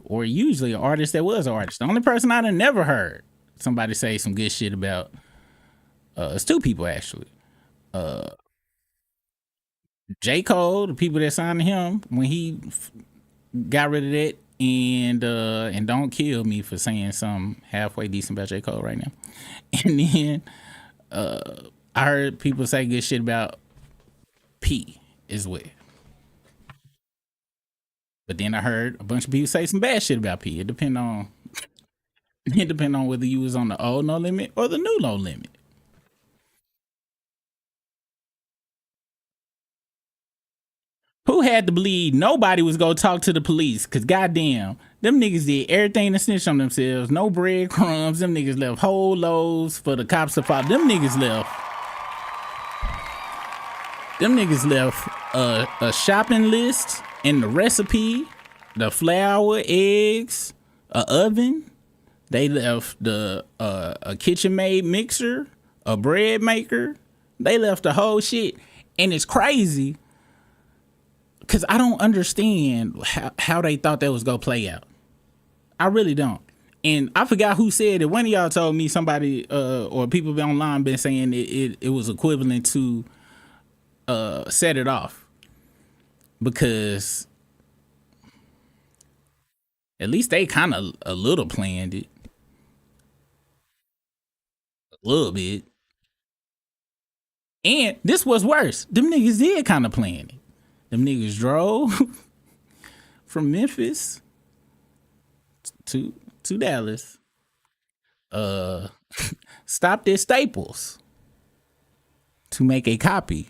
A: or usually an artist that was an artist. The only person I done never heard somebody say some good shit about is two people, actually. J. Cole, the people that signed to him when he got rid of that, and don't kill me for saying something halfway decent about J. Cole right now. And then I heard people say good shit about P as well. But then I heard a bunch of people say some bad shit about P. It depend on whether you was on the old No Limit or the new No Limit. Who had to believe nobody was gonna talk to the police? Cause goddamn, them niggas did everything to snitch on themselves. No breadcrumbs. Them niggas left whole loaves for the cops to follow. Them niggas left a shopping list and the recipe, the flour, eggs, a oven. They left a kitchen made mixer, a bread maker. They left the whole shit, and it's crazy. Cause I don't understand how they thought that was gonna play out. I really don't. And I forgot who said it. One of y'all told me somebody or people online been saying it was equivalent to set it off. Because at least they kind of a little planned it. A little bit. And this was worse. Them niggas did kind of plan it. Them niggas drove from Memphis to Dallas. Stopped at Staples to make a copy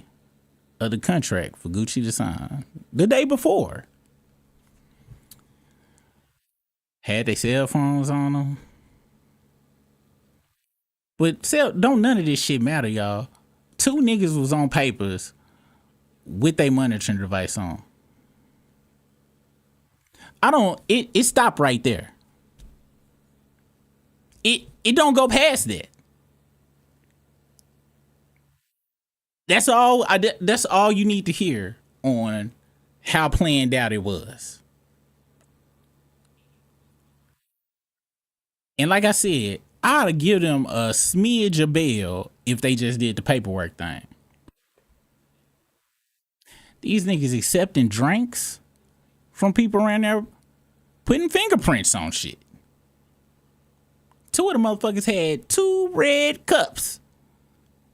A: of the contract for Gucci to sign the day before. Had their cell phones on them. But don't none of this shit matter, y'all. Two niggas was on papers with their monitoring device on. It stopped right there. It don't go past that. That's all you need to hear on how planned out it was. And like I said, I'd have give them a smidge of bail if they just did the paperwork thing. These niggas accepting drinks from people around there, putting fingerprints on shit. Two of the motherfuckers had 2 red cups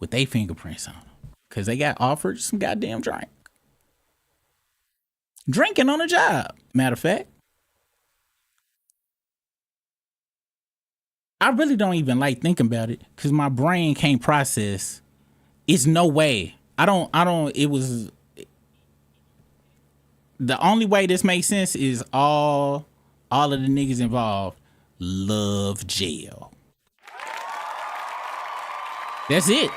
A: with their fingerprints on them because they got offered some goddamn drink. Drinking on a job, matter of fact. I really don't even like thinking about it because my brain can't process. It's no way. the only way this makes sense is all of the niggas involved love jail. That's it.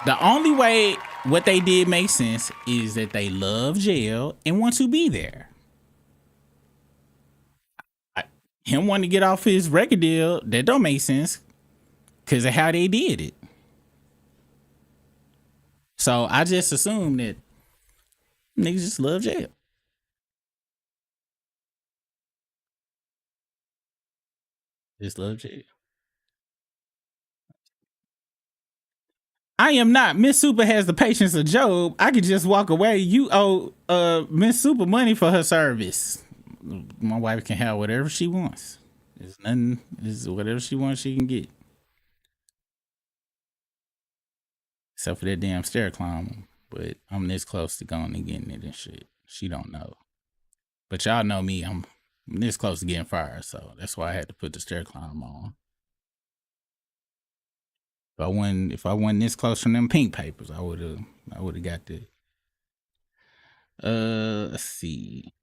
A: The only way what they did make sense is that they love jail and want to be there. Him wanting to get off his record deal, that don't make sense because of how they did it. So I just assume that niggas just love jail. Just love jail. I am not. Miss Super has the patience of Job. I could just walk away. You owe Miss Super money for her service. My wife can have whatever she wants. There's nothing. It's whatever she wants, she can get. Except for that damn stair climber. But I'm this close to going and getting it and shit. She don't know. But y'all know me. I'm this close to getting fired. So that's why I had to put the stair climb on. If I wasn't this close from them pink papers, I would have got the. Let's see.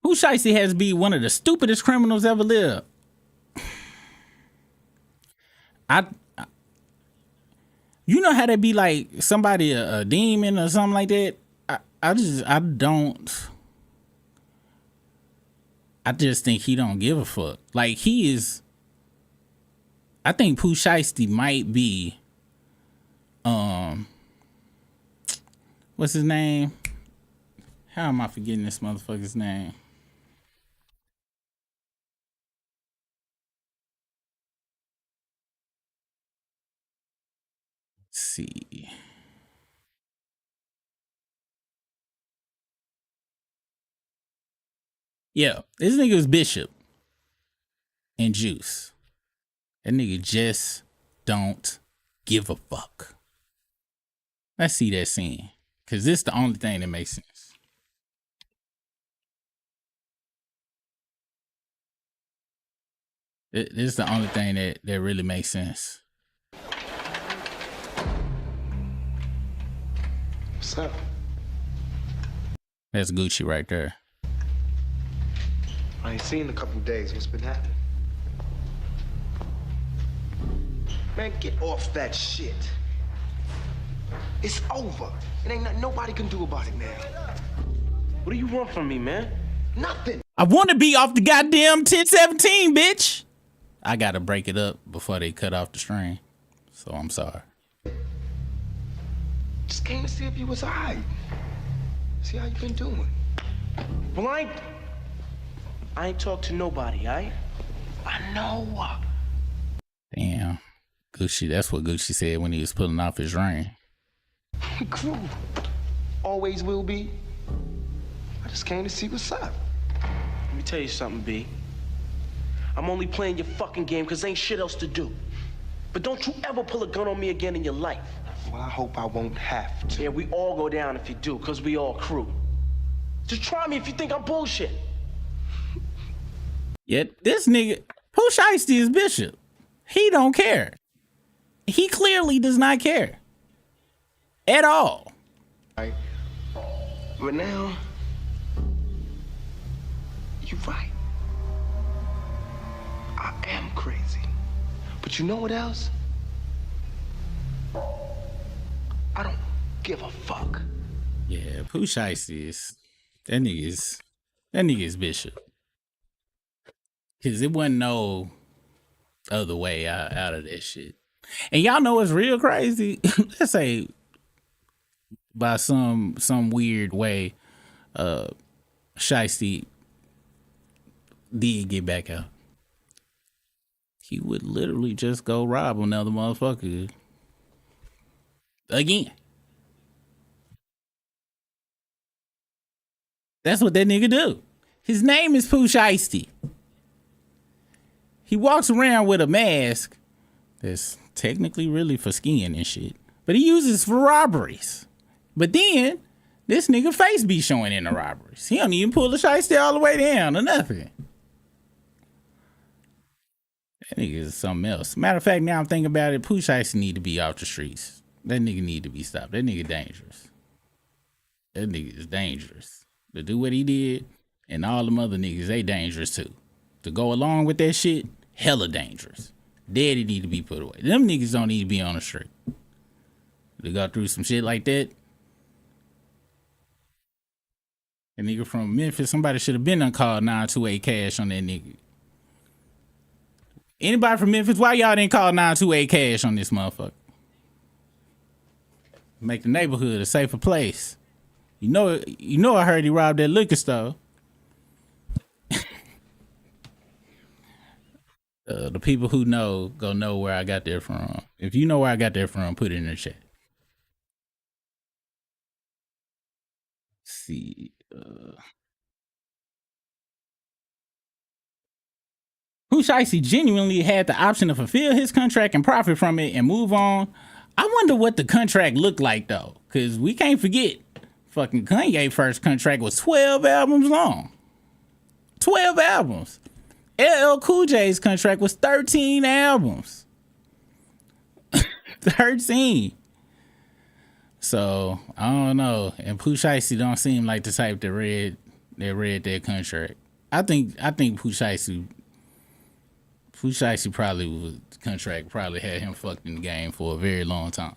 A: Who Shiesty has to be one of the stupidest criminals ever lived? You know how they be like somebody a demon or something like that? I just think he don't give a fuck. Like he is. I think Pooh Shiesty might be. What's his name? How am I forgetting this motherfucker's name? Let's see. Yeah, this nigga was Bishop and Juice. That nigga just don't give a fuck. Let's see that scene. Cause this is the only thing that makes sense. This is the only thing that really makes sense.
E: What's up?
A: That's Gucci right there.
E: I ain't seen in a couple days. What's been happening? Man, get off that shit. It's over. It ain't nothing nobody can do about it now.
F: What do you want from me, man?
E: Nothing.
A: I want to be off the goddamn 1017, bitch. I gotta break it up before they cut off the string. So I'm sorry.
E: Just came to see if you was alright. See how you been doing.
F: Well, I ain't talked to nobody,
E: I know.
A: Damn. Gucci, that's what Gucci said when he was pulling off his ring.
E: Crew. Always will be. I just came to see what's up.
F: Let me tell you something, B. I'm only playing your fucking game because ain't shit else to do. But don't you ever pull a gun on me again in your life.
E: Well, I hope I won't have to.
F: Yeah, we all go down if you do, because we all crew. Just try me if you think I'm bullshit.
A: Yet this nigga, Pooh Shiesty is Bishop. He don't care. He clearly does not care. At all.
E: Right. But now, you're right. I am crazy. But you know what else? I don't give a fuck.
A: Yeah, Pooh Shiesty is that nigga is Bishop. Cause it wasn't no other way out of that shit. And y'all know it's real crazy. Let's say by some weird way, Shiesty did get back out. He would literally just go rob another motherfucker again. That's what that nigga do. His name is Pooh Shiesty. He walks around with a mask that's technically really for skiing and shit, but he uses for robberies. But then this nigga face be showing in the robberies. He don't even pull the Shiesty all the way down or nothing. That nigga is something else. Matter of fact, now I'm thinking about it, Pooh Shiesty need to be off the streets. That nigga need to be stopped. That nigga dangerous. That nigga is dangerous. To do what he did, and all them other niggas, they dangerous too. To go along with that shit, hella dangerous. Daddy need to be put away. Them niggas don't need to be on the street. To go through some shit like that. A nigga from Memphis, somebody should have been uncalled 928 cash on that nigga. Anybody from Memphis, why y'all didn't call 928 cash on this motherfucker? Make the neighborhood a safer place. You know I heard he robbed that liquor store. The people who know, go know where I got that from. If you know where I got that from, put it in the chat. Let's see. Pooh Shiesty genuinely had the option to fulfill his contract and profit from it and move on. I wonder what the contract looked like though, because we can't forget, fucking Kanye's first contract was 12 albums long. 12 albums. LL Cool J's contract was 13 albums. 13. So, I don't know. And Pooh Shiesty don't seem like the type that read that contract. I think Pooh Shiesty probably was, contract probably had him fucked in the game for a very long time.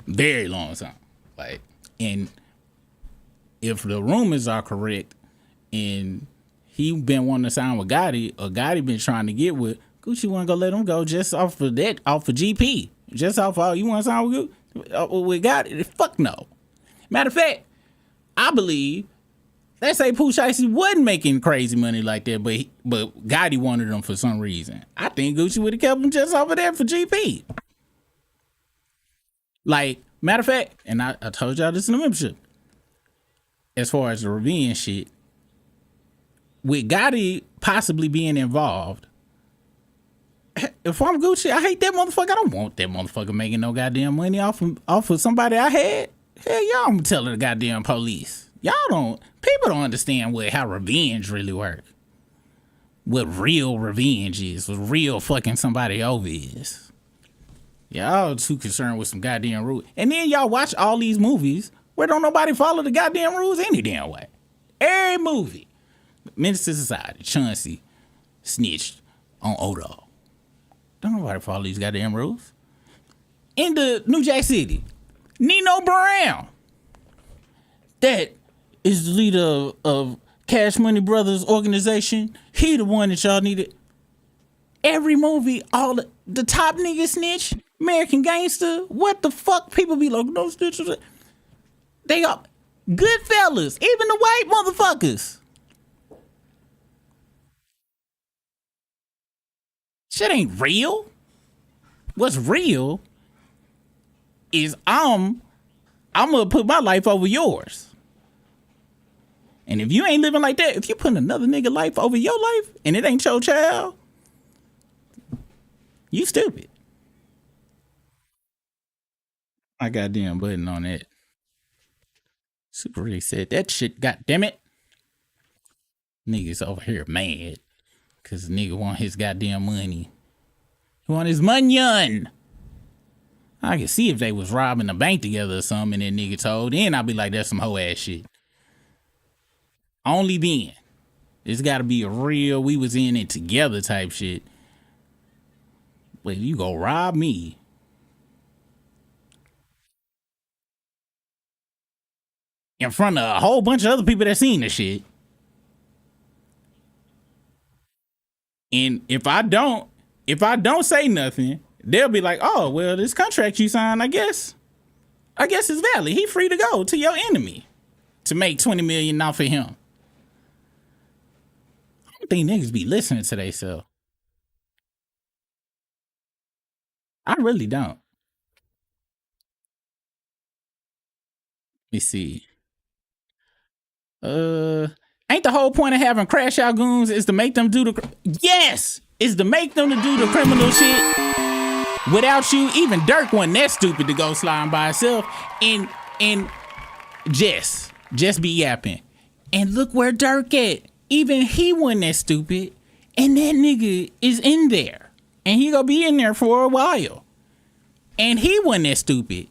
A: Very long time. Like, and if the rumors are correct and he been wanting to sign with Gotti, or Gotti been trying to get with, Gucci wasn't gonna let him go just off of that, off of GP. Just off all, you want to sign with Gotti? Fuck no. Matter of fact, I believe, let's say Pooh Shiesty wasn't making crazy money like that, but Gotti wanted him for some reason. I think Gucci would have kept him just off of that for GP. Like, matter of fact, and I told y'all this in the membership, as far as the revenge shit, with Gotti possibly being involved, if I'm Gucci, I hate that motherfucker. I don't want that motherfucker making no goddamn money off of somebody I had. Hell, y'all I'm telling the goddamn police. People don't understand how revenge really works. What real revenge is, what real fucking somebody over is. Y'all too concerned with some goddamn rules. And then y'all watch all these movies where don't nobody follow the goddamn rules any damn way. Every movie. Menace to Society, Chauncey snitched on Odo. Don't nobody follow these goddamn rules. In the New Jack City, Nino Brown, that is the leader of Cash Money Brothers organization. He the one that y'all needed. Every movie, all the top nigga snitch, American Gangster. What the fuck? People be like, no snitches. They are good fellas, even the white motherfuckers. Shit ain't real. What's real is I'm gonna put my life over yours. And if you ain't living like that, if you putting another nigga life over your life and it ain't your child, you stupid. I goddamn button on that. Super really said that shit, goddammit. Niggas over here mad. Cause the nigga want his goddamn money. He want his money. I can see if they was robbing the bank together or something and that nigga told. Then I'll be like, that's some hoe ass shit. Only then. It's gotta be a real, we was in it together type shit. But you go rob me. In front of a whole bunch of other people that seen the shit. And if I don't say nothing, they'll be like, oh, well, this contract you signed, I guess it's valid. He free to go to your enemy to make $20 million off of him. I don't think niggas be listening to themselves. I really don't. Let me see. Ain't the whole point of having crash out goons is to make them do the... Yes! Is to make them to do the criminal shit without you. Even Dirk wasn't that stupid to go sliding by himself. And Jess be yapping. And look where Dirk at. Even he wasn't that stupid. And that nigga is in there. and he gonna be in there for a while. And he wasn't that stupid.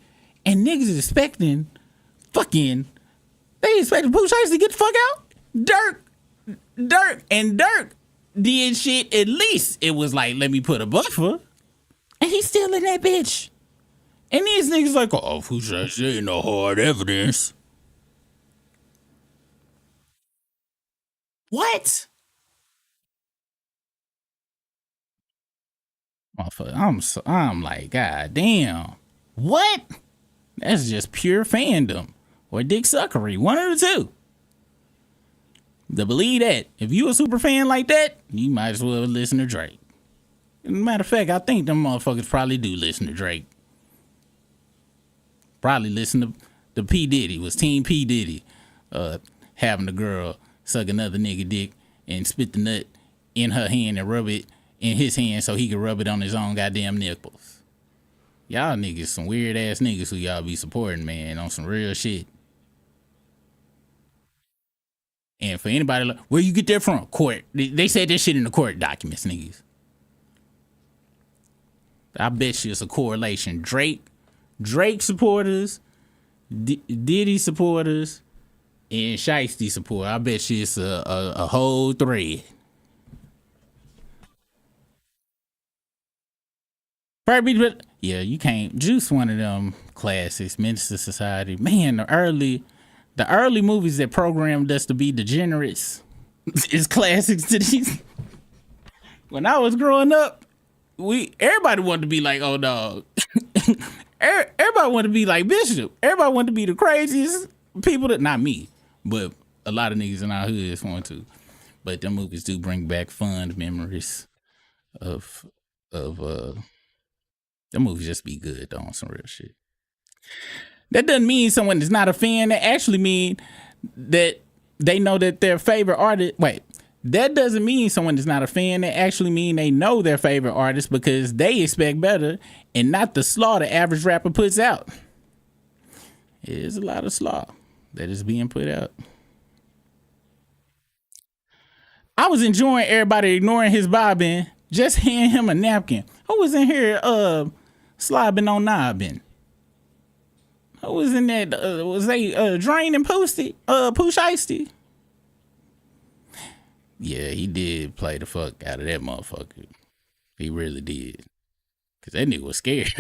A: And niggas is expecting fucking, they expecting Pooh Shiesty to get the fuck out. Dirk did shit. At least it was like, let me put a buffer. And he's still in that bitch. And these niggas like, oh, Pooh Shiesty ain't no hard evidence. What? I'm like, God damn. What? That's just pure fandom or dick suckery. One of the two. To believe that. If you a super fan like that, you might as well listen to Drake. Matter of fact, I think them motherfuckers probably do listen to Drake. Probably listen to P. Diddy. Was Team P. Diddy having the girl suck another nigga dick and spit the nut in her hand and rub it in his hand so he could rub it on his own goddamn nipples. Y'all niggas some weird ass niggas who y'all be supporting, man, on some real shit. And for anybody like, where you get that from? Court. They said that shit in the court documents, niggas. I bet you it's a correlation. Drake supporters, Diddy supporters, and Shiesty supporters. I bet you it's a whole thread. Yeah, you can't. Juice one of them classics. Minister Society. Man, the early movies that programmed us to be degenerates is classics to these. When I was growing up, everybody wanted to be like, oh dog. Everybody wanted to be like Bishop. Everybody wanted to be the craziest people that, not me, but a lot of niggas in our hoods want to. But them movies do bring back fond memories of them movies just be good though, on some real shit. That doesn't mean someone is not a fan. That actually mean that they know that their favorite artist. Wait, that doesn't mean someone is not a fan. That actually mean they know their favorite artist because they expect better and not the slaw the average rapper puts out. There's a lot of slaw that is being put out. I was enjoying everybody ignoring his bobbing, just handing him a napkin. Who was in here slobbing on knobbing? Who was in that? Was they draining Pooh Shiesty? Yeah, he did play the fuck out of that motherfucker. He really did. Cause that nigga was scared.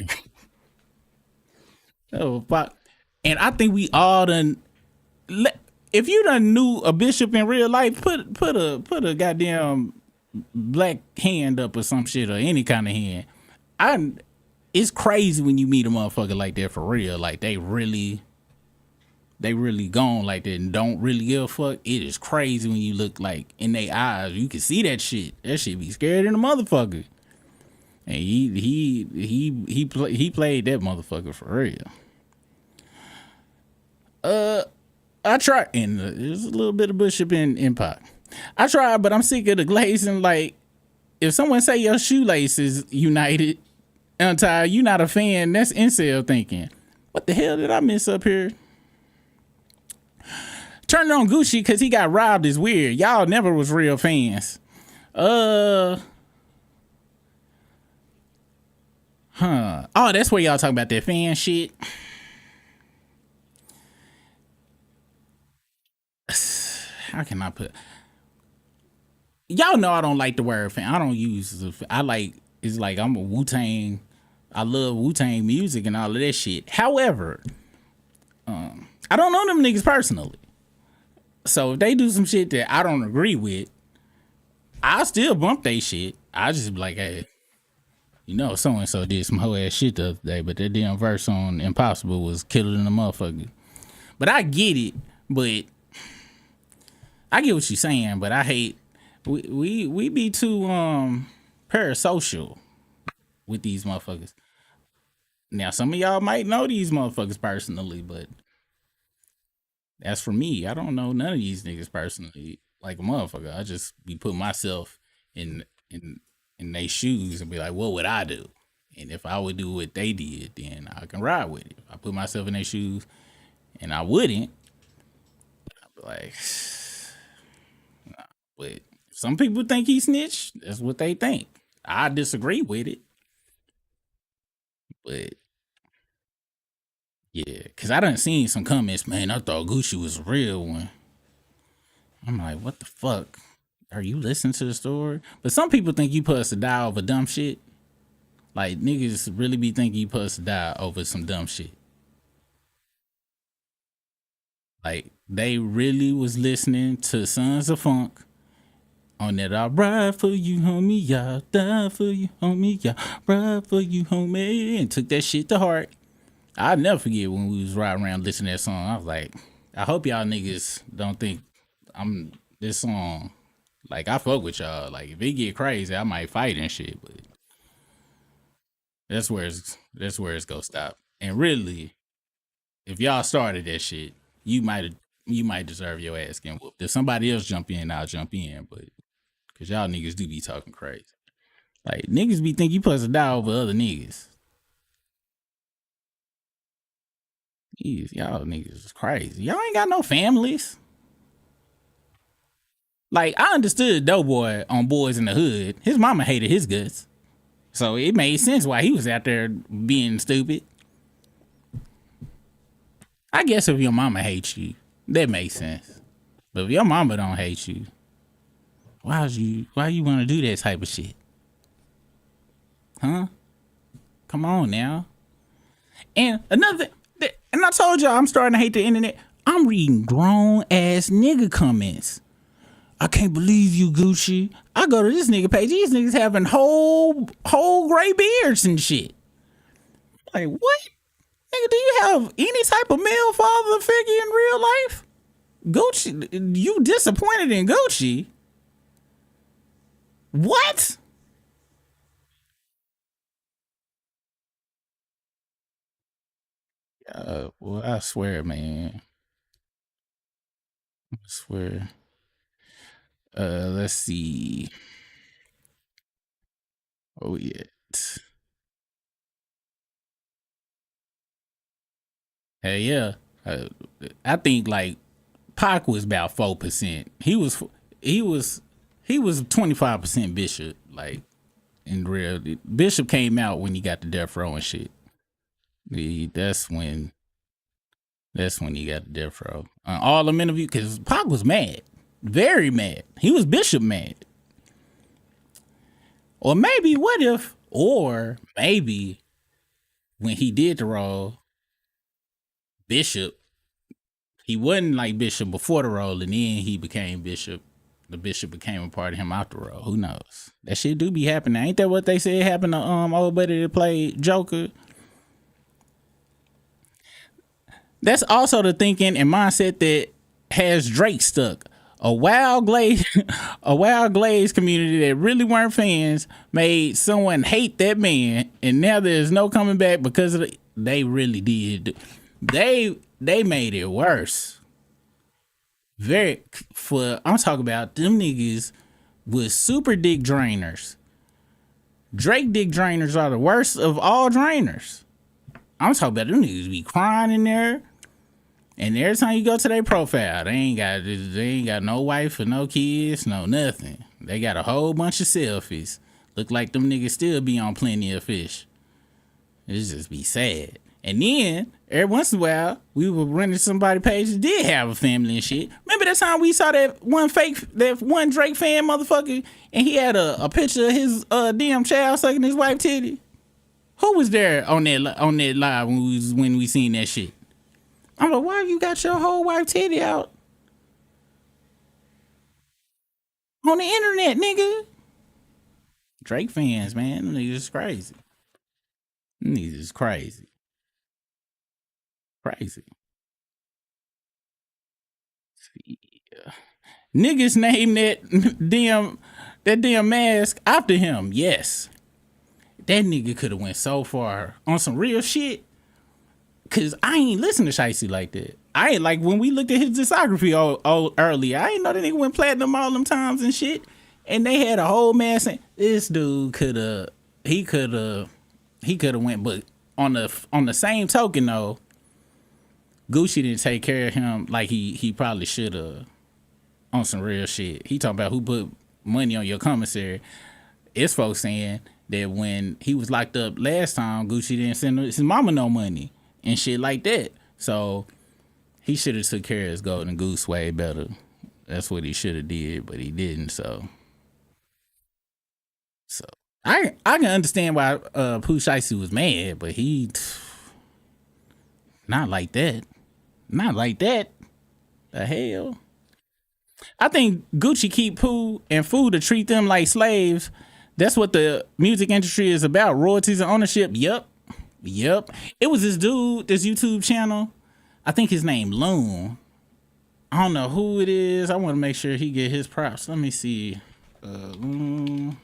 A: Oh, fuck. And I think we all done. If you done knew a bishop in real life, put a goddamn black hand up or some shit or any kind of hand. It's crazy when you meet a motherfucker like that for real. Like they really gone like that and don't really give a fuck. It is crazy when you look like in their eyes. You can see that shit. That shit be scared in a motherfucker. And he played that motherfucker for real. I tried, and there's a little bit of Bishop in Pac. I tried, but I'm sick of the glazing. Like, if someone say your shoelace is united, untied, you not a fan. That's incel thinking. What the hell did I miss up here? Turning on Gucci because he got robbed is weird. Y'all never was real fans. Oh, that's where y'all talking about that fan shit. How can I put? Y'all know I don't like the word fan. I don't use. It's like I'm a Wu-Tang. I love Wu-Tang music and all of that shit. However, I don't know them niggas personally. So if they do some shit that I don't agree with, I still bump they shit. I just be like, hey, you know, so and so did some whole ass shit the other day, but that damn verse on Impossible was killer than a motherfucker. But I get it, but I get what you're saying, but I hate we be too parasocial with these motherfuckers. Now some of y'all might know these motherfuckers personally, but as for me, I don't know none of these niggas personally like a motherfucker. I just be putting myself in their shoes and be like, what would I do? And if I would do what they did, then I can ride with it. If I put myself in their shoes and I wouldn't, I'd be like, nah. But some people think he snitched. That's what they think. I disagree with it, but yeah, cause I done seen some comments, man. I thought Gucci was a real one. I'm like, what the fuck? Are you listening to the story? But some people think you supposed to die over dumb shit. Like niggas really be thinking you supposed to die over some dumb shit. Like they really was listening to Sons of Funk on that I ride for you, homie, y'all die for you, homie, y'all ride for you, homie, and took that shit to heart. I'll never forget when we was riding around listening to that song. I was like, I hope y'all niggas don't think I'm this song. Like I fuck with y'all. Like if it get crazy, I might fight and shit, but that's where it's gonna stop. And really, if y'all started that shit, you might deserve your ass getting whooped. If somebody else jump in, I'll jump in, but cause y'all niggas do be talking crazy. Like niggas be think you supposed to die over other niggas. Jeez, y'all niggas is crazy. Y'all ain't got no families. Like I understood Doughboy on Boys in the Hood. His mama hated his guts, so it made sense why he was out there being stupid. I guess if your mama hates you, that makes sense. But if your mama don't hate you, why you want to do that type of shit? Huh? Come on now. And another, and I told y'all I'm starting to hate the internet. I'm reading grown ass nigga comments. I can't believe you, Gucci. I go to this nigga page. These niggas having whole gray beards and shit. Like what? Nigga, do you have any type of male father figure in real life? Gucci, you disappointed in Gucci? What? Well, I swear, man. I swear. Let's see. Oh, yeah. Hell yeah. I think like Pac was about 4%. He was 25% Bishop. Like in real, Bishop came out when he got the death row and shit. That's when he got the death row. All them interviews, because Pac was mad, very mad. He was Bishop mad. Or maybe when he did the role, Bishop, he wasn't like Bishop before the role, and then he became Bishop. The Bishop became a part of him after the role. Who knows? That shit do be happening. Ain't that what they said happened to old buddy that played Joker? That's also the thinking and mindset that has Drake stuck. A wild glaze community that really weren't fans made someone hate that man, and now there's no coming back because of they really did. They made it worse. I'm talking about them niggas with super dick drainers. Drake dick drainers are the worst of all drainers. I'm talking about them niggas be crying in there. And every time you go to their profile, they ain't got no wife or no kids, no nothing. They got a whole bunch of selfies. Look like them niggas still be on Plenty of Fish. It just be sad. And then every once in a while, we would run into somebody's page that did have a family and shit. Remember that time we saw that one Drake fan motherfucker, and he had a picture of his damn child sucking his wife titty? Who was there on that live when we seen that shit? I'm like, why you got your whole wife titty out on the internet, nigga? Drake fans, man, them niggas is crazy. Them niggas is crazy. Crazy. Yeah. Niggas named that damn mask after him. Yes. That nigga could have went so far on some real shit. Cause I ain't listen to Shiesty like that. I ain't like when we looked at his discography earlier. I ain't know that nigga went platinum all them times and shit. And they had a whole man saying this dude could have went, but on the same token though, Gucci didn't take care of him like he probably should have on some real shit. He talking about who put money on your commissary. it's folks saying that when he was locked up last time, Gucci didn't send his mama no money and shit like that. So he should have took care of his golden goose way better. That's what he should have did, but he didn't. So I can understand why Pooh Shiesty was mad, but he not like that. Not like that. The hell. I think Gucci keep Pooh and Fu to treat them like slaves. That's what the music industry is about. Royalties and ownership. Yep. It was this dude, this YouTube channel. I think his name Loon. I don't know who it is. I want to make sure he get his props. Let me see. Loon.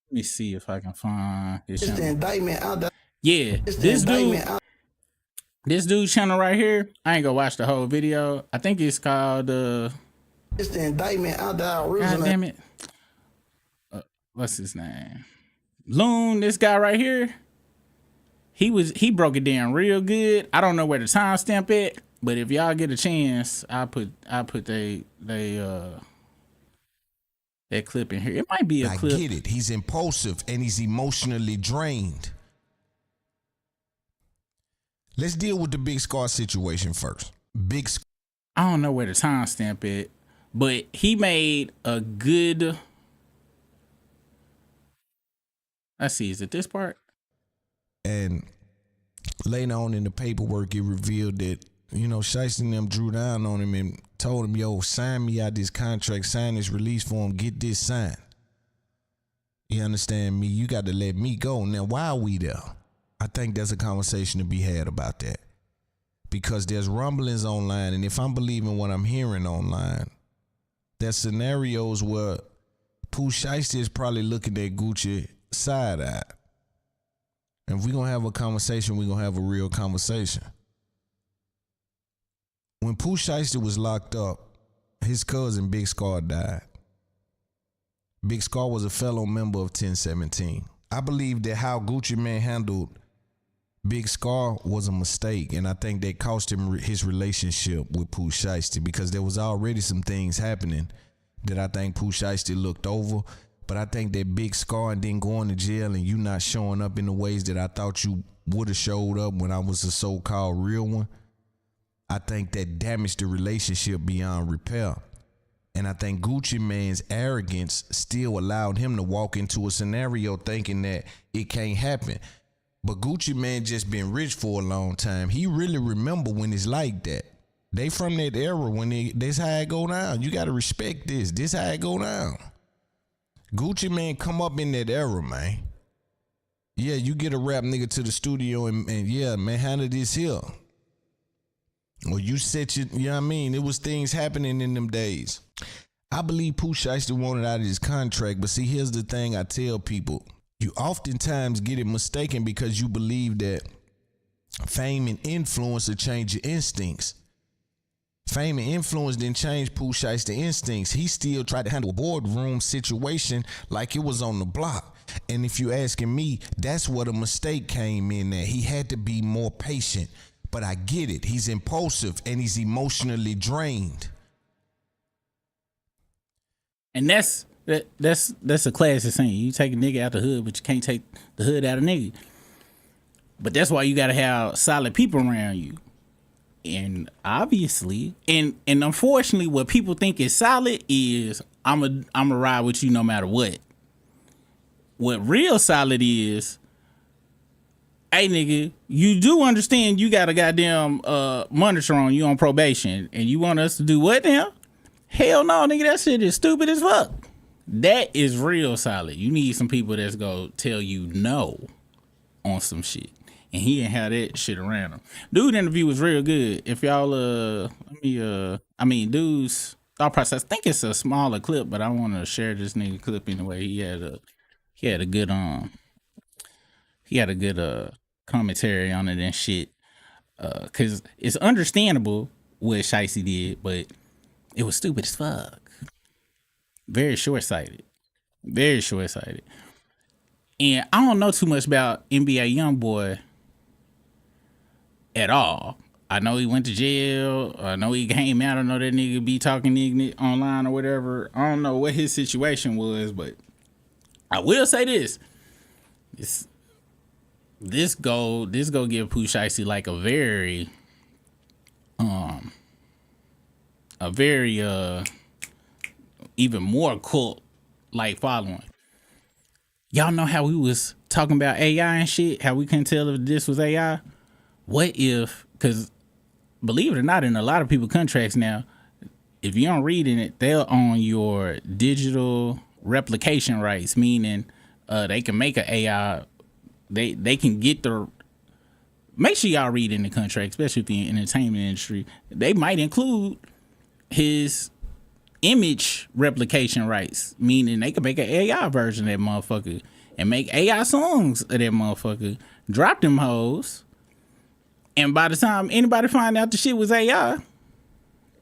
A: Let me see if I can find his channel.
C: The indictment out there.
A: Yeah, this dude channel right here. I ain't gonna watch the whole video. I think it's called
C: It's the indictment out there.
A: God damn it. What's his name? Loon, this guy right here. He broke it down real good. I don't know where the timestamp at, but if y'all get a chance, I'll put that clip in here. It might be a clip.
G: I get it. He's impulsive and he's emotionally drained. Let's deal with the Big Scar situation first.
A: I don't know where the timestamp at, but he made a good. Let's see, is it this part?
G: And later on in the paperwork, it revealed that, Shiesty and them drew down on him and told him, yo, sign me out this contract, sign this release form, get this signed. You understand me? You got to let me go. Now, why are we there? I think there's a conversation to be had about that. Because there's rumblings online, and if I'm believing what I'm hearing online, there's scenarios where Pooh Shiesty is probably looking at Gucci side-eye. And if we're going to have a conversation, we're going to have a real conversation. When Pooh Shiesty was locked up, his cousin Big Scar died. Big Scar was a fellow member of 1017. I believe that how Gucci Mane handled Big Scar was a mistake, and I think that cost him his relationship with Pooh Shiesty, because there was already some things happening that I think Pooh Shiesty looked over. But I think that Big Scar and then going to jail and you not showing up in the ways that I thought you would have showed up when I was a so-called real one, I think that damaged the relationship beyond repair. And I think Gucci Mane's arrogance still allowed him to walk into a scenario thinking that it can't happen. But Gucci Mane just been rich for a long time. He really remember when it's like that. They from that era when this how it go down. You got to respect this. This how it go down. Gucci Mane come up in that era, man. Yeah, you get a rap nigga to the studio and yeah, man, handle this here. Or you set your, you know what I mean? It was things happening in them days. I believe Pooh Shiesty wanted out of his contract, but see, here's the thing I tell people. You oftentimes get it mistaken because you believe that fame and influence will change your instincts. Fame and influence didn't change Pooh Shiesty's instincts. He still tried to handle a boardroom situation like it was on the block. And if you asking me, that's where the mistake came in at. He had to be more patient. But I get it. He's impulsive and he's emotionally drained.
A: And that's a classic saying. You take a nigga out the hood, but you can't take the hood out of nigga. But that's why you gotta have solid people around you. And obviously, and unfortunately, what people think is solid is I'm a ride with you no matter what. What real solid is, hey nigga, you do understand you got a goddamn monitor on you on probation, and you want us to do what now? Hell no, nigga, that shit is stupid as fuck. That is real solid. You need some people that's gonna tell you no on some shit. And he ain't had that shit around him. Dude interview was real good. If y'all dude's thought process, I think it's a smaller clip, but I want to share this nigga clip anyway. He had a good commentary on it and shit. Cause it's understandable what Shiesty did, but it was stupid as fuck. Very short-sighted. Very short-sighted. And I don't know too much about NBA YoungBoy at all. I know he went to jail. I know he came out. I know that nigga be talking ignorant online or whatever. I don't know what his situation was, but I will say this. This go give Pooh Shiesty like a very even more cult like following. Y'all know how we was talking about AI and shit, how we couldn't tell if this was AI? What if, because believe it or not, in a lot of people contracts now, if you don't read in it, they'll own your digital replication rights, meaning they can make an AI, they can get the, make sure y'all read in the contract, especially if you're in the entertainment industry, they might include his image replication rights, meaning they can make an AI version of that motherfucker and make AI songs of that motherfucker, drop them hoes, and by the time anybody find out the shit was AI,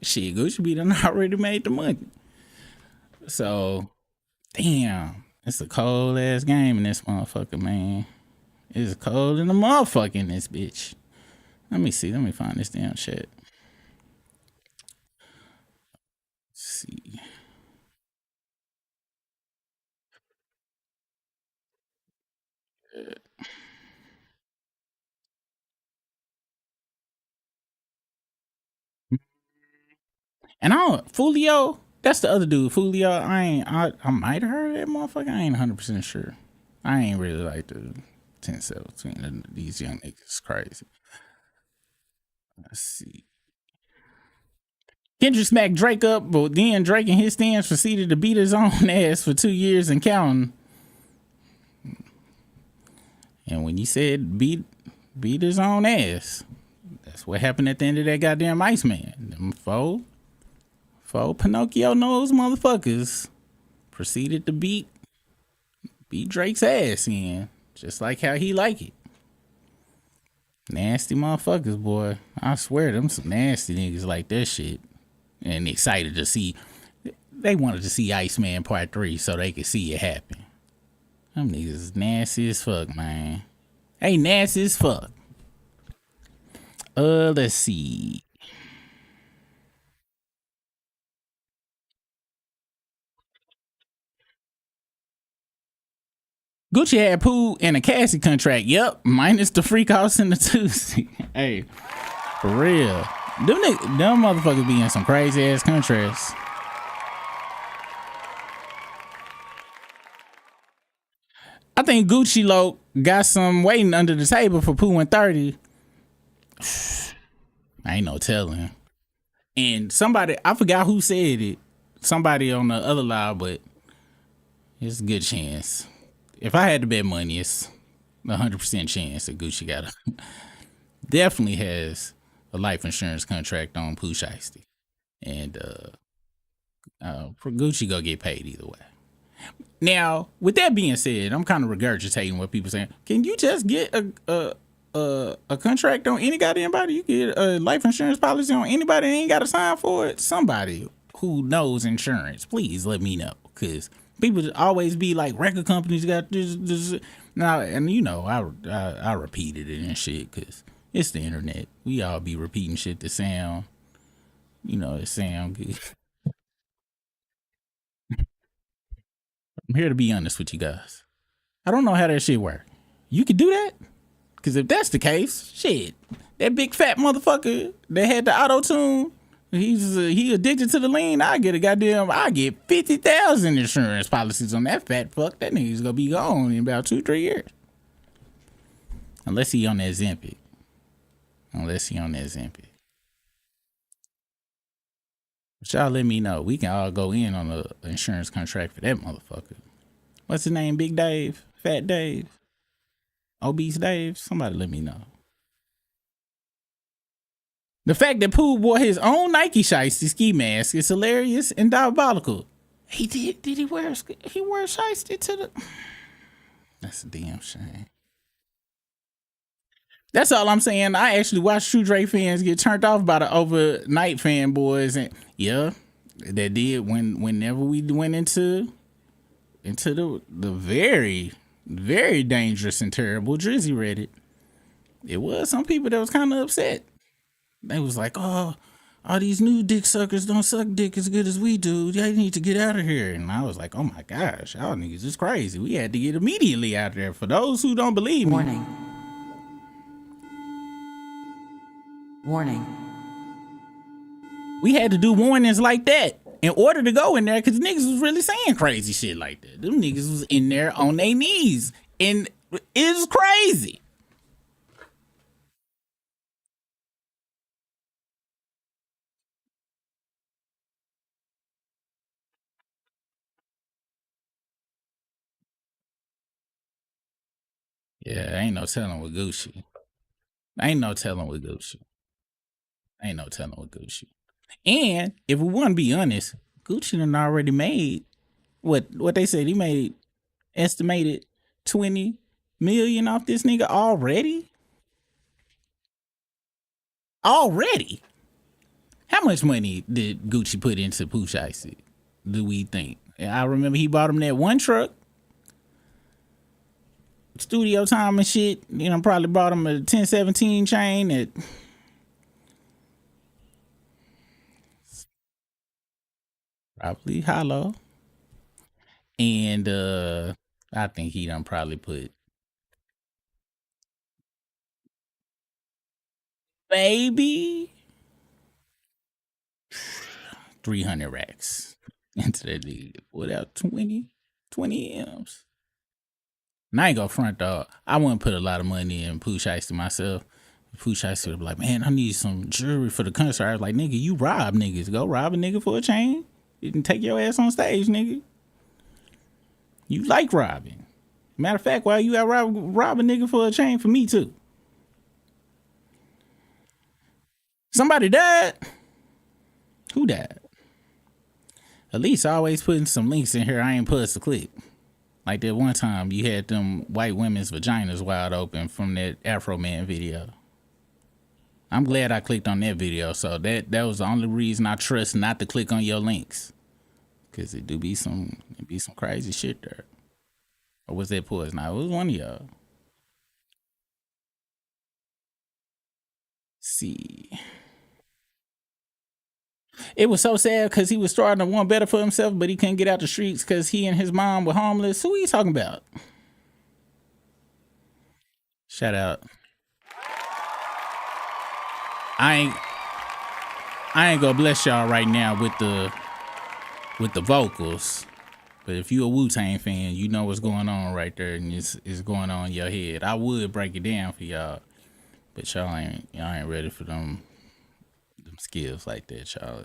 A: shit, Gucci B done already made the money. So, damn, it's a cold ass game in this motherfucker, man. It's cold in the motherfucker in this bitch. Let me see. Let me find this damn shit. Let's see. And Fulio, that's the other dude. Fulio, I might have heard of that motherfucker. I ain't 100% sure. I ain't really like the 10-17. These young niggas is crazy. Let's see. Kendrick smacked Drake up, but then Drake and his stance proceeded to beat his own ass for 2 years and counting. And when you said beat his own ass, that's what happened at the end of that goddamn Iceman. Them four Pinocchio nose motherfuckers proceeded to beat Drake's ass in, just like how he like it. Nasty motherfuckers, boy. I swear them some nasty niggas like that shit. And excited to see, they wanted to see Iceman Part 3 so they could see it happen. Them niggas is nasty as fuck, man. Hey, nasty as fuck. Let's see. Gucci had Pooh in a Cassie contract. Yep, minus the freak house and the Tuesday. Hey, for real. Them motherfuckers be in some crazy ass contracts. I think Gucci Loc got some waiting under the table for Pooh and 30. I ain't no telling. And somebody, I forgot who said it. Somebody on the other live, but it's a good chance. If I had to bet money, it's 100% chance that Gucci got definitely has a life insurance contract on Pooh Shiesty. And for Gucci go get paid either way. Now, with that being said, I'm kind of regurgitating what people saying. Can you just get a contract on any goddamn body? You get a life insurance policy on anybody that ain't got to sign for it? Somebody who knows insurance, please let me know. Because people always be like, record companies got this. Now, and you know, I repeated it and shit because it's the internet. We all be repeating shit to sound, you know, it sound good. I'm here to be honest with you guys. I don't know how that shit work. You could do that? Because if that's the case, shit, that big fat motherfucker that had the auto-tune, he addicted to the lean, I get 50,000 insurance policies on that fat fuck. That nigga's gonna be gone in about 2-3 years. Unless he on that Zempic. But y'all let me know. We can all go in on an insurance contract for that motherfucker. What's his name? Big Dave? Fat Dave? Obese Dave? Somebody let me know. The fact that Pooh wore his own Nike Shiesty ski mask is hilarious and diabolical. He did he wear Shiesty to the... That's a damn shame. That's all I'm saying. I actually watched True Drake fans get turned off by the overnight fanboys, and yeah, that did whenever we went into the very, very dangerous and terrible Drizzy Reddit. It was some people that was kind of upset. They was like, oh, all these new dick suckers don't suck dick as good as we do. Y'all need to get out of here. And I was like, oh my gosh, y'all niggas is crazy. We had to get immediately out of there. For those who don't believe me.
H: Warning.
A: We had to do warnings like that in order to go in there because niggas was really saying crazy shit like that. Them niggas was in there on their knees. And it was crazy. Yeah, ain't no telling with Gucci. Ain't no telling with Gucci. And if we want to be honest, Gucci done already made what they said. He made estimated 20 million off this nigga already. Already. How much money did Gucci put into Pooh Shiesty, do we think? I remember he bought him that one truck. Studio time and shit, you know, probably bought him a 1017 chain at probably hollow. And I think he done probably put maybe 300 racks into that nigga without 20 M's. And I ain't gonna front dog. I wouldn't put a lot of money in Pooh Shiesty myself. Pooh Shiesty would be like, man, I need some jewelry for the concert. I was like, nigga, you rob niggas. Go rob a nigga for a chain. You can take your ass on stage, nigga. You like robbing. Matter of fact, why you out rob a nigga for a chain for me too? Somebody died. Who died? At least always putting some links in here I ain't put to click. Like that one time you had them white women's vaginas wide open from that Afro Man video. I'm glad I clicked on that video. So that was the only reason I trust not to click on your links. Cause it be some crazy shit there. Or was that poison? It was one of y'all. See. It was so sad because he was starting to want better for himself, but he couldn't get out the streets because he and his mom were homeless. Who are you talking about? Shout out. I ain't gonna bless y'all right now with the vocals, but if you a Wu-Tang fan, you know what's going on right there, and it's going on in your head. I would break it down for y'all, but y'all ain't ready for them skills like that, y'all.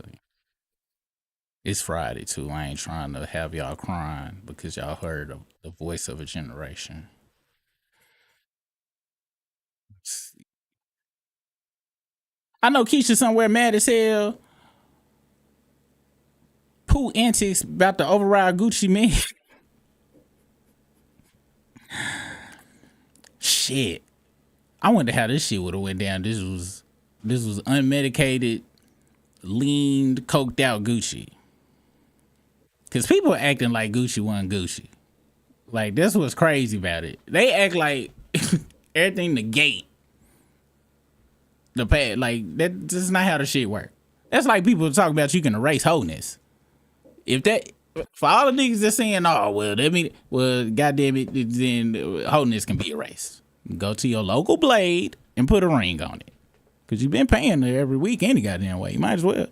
A: It's Friday too. I ain't trying to have y'all crying because y'all heard the voice of a generation. I know Keisha somewhere mad as hell. Pooh antics about to override Gucci Mane. Shit. I wonder how this shit would have went down. This was unmedicated, leaned, coked out Gucci. Cause people are acting like Gucci wasn't Gucci. Like that's what's crazy about it. They act like everything negate the past. Like that's not how the shit work. That's like people talk about you can erase wholeness. If that for all the niggas that's saying, oh well, that mean goddamn it, then wholeness can be erased. Go to your local blade and put a ring on it. Cause you've been paying her every week any goddamn way. You might as well.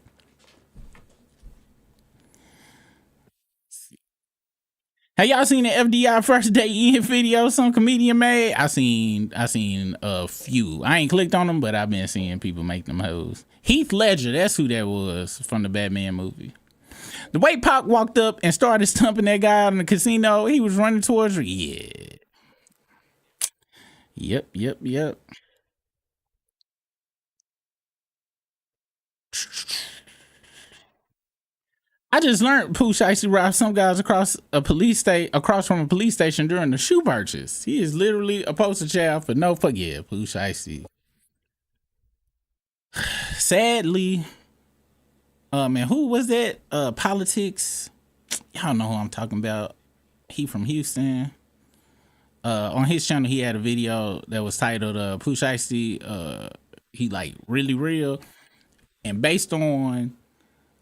A: Have y'all seen the FDI first day in video some comedian made? I seen a few. I ain't clicked on them, but I've been seeing people make them hoes. Heath Ledger, that's who that was from the Batman movie. The way Pac walked up and started stumping that guy out in the casino, he was running towards her. Yeah. Yep. I just learned Pooh Shiesty robbed some guys across from a police station during the shoe purchase. He is literally a poster child for no fuck. Yeah, Pooh Shiesty. Sadly, man, who was that? Politics. Y'all know who I'm talking about. He from Houston. On his channel, he had a video that was titled Pooh Shiesty, he like really real. And based on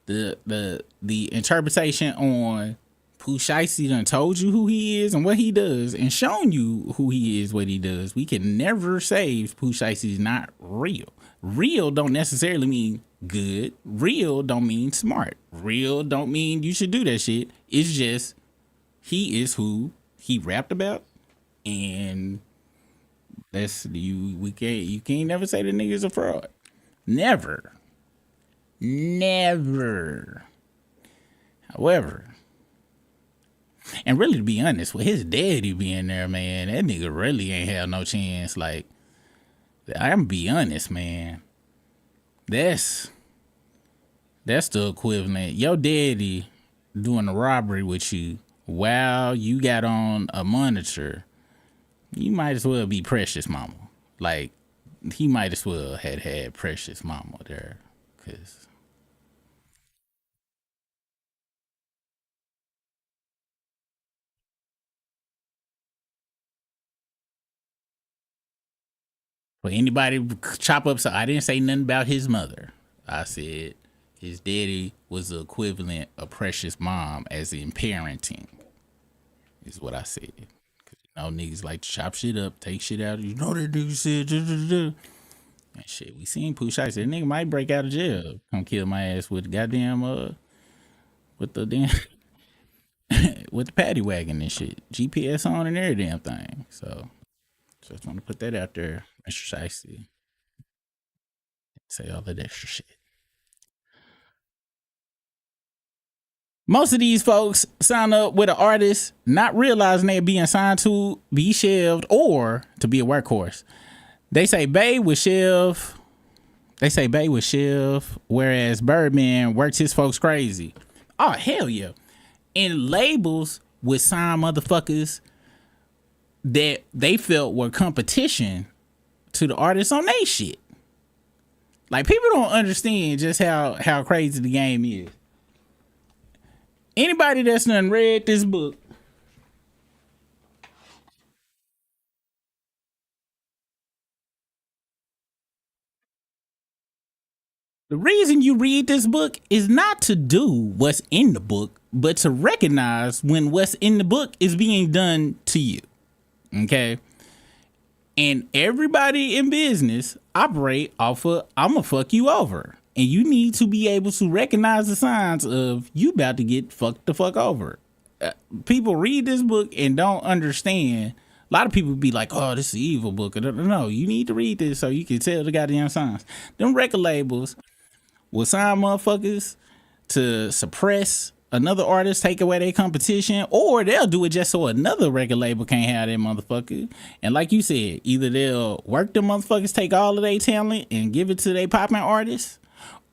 A: the interpretation on Pooh Shiesty done told you who he is and what he does and shown you who he is, what he does, we can never say Pooh Shiesty is not real. Real don't necessarily mean good. Real don't mean smart. Real don't mean you should do that shit. It's just he is who he rapped about, and you can't never say the nigga's a fraud. Never. However, and really to be honest, with his daddy being there, man, that nigga really ain't have no chance. Like, I'm be honest, man. That's the equivalent. Your daddy doing a robbery with you while you got on a monitor. You might as well be Precious Mama. Like, he might as well had Precious Mama there, cause. For anybody chop up, so I didn't say nothing about his mother. I said his daddy was the equivalent of Precious Mom, as in parenting, is what I said. Cause niggas like to chop shit up, take shit out. You know that nigga said and shit. We seen Pooh Shiesty. That nigga might break out of jail, come kill my ass with goddamn with the damn with the paddy wagon and shit, GPS on and every damn thing. So just want to put that out there, Mr. Shiesty. Say all that extra shit. Most of these folks sign up with an artist not realizing they're being signed to be shelved or to be a workhorse. They say Bay was shelved. Whereas Birdman works his folks crazy. Oh, hell yeah. And labels would sign motherfuckers that they felt were competition to the artists on they shit. Like, people don't understand just how crazy the game is. Anybody that's done read this book, the reason you read this book is not to do what's in the book, but to recognize when what's in the book is being done to you. Okay? And everybody in business operate off of, I'ma fuck you over. And you need to be able to recognize the signs of you about to get fucked the fuck over. People read this book and don't understand. A lot of people be like, oh, this is an evil book. No, you need to read this so you can tell the goddamn signs. Them record labels will sign motherfuckers to suppress another artist, take away their competition, or they'll do it just so another record label can't have that motherfucker. And like you said, either they'll work the motherfuckers, take all of their talent and give it to their popping artists,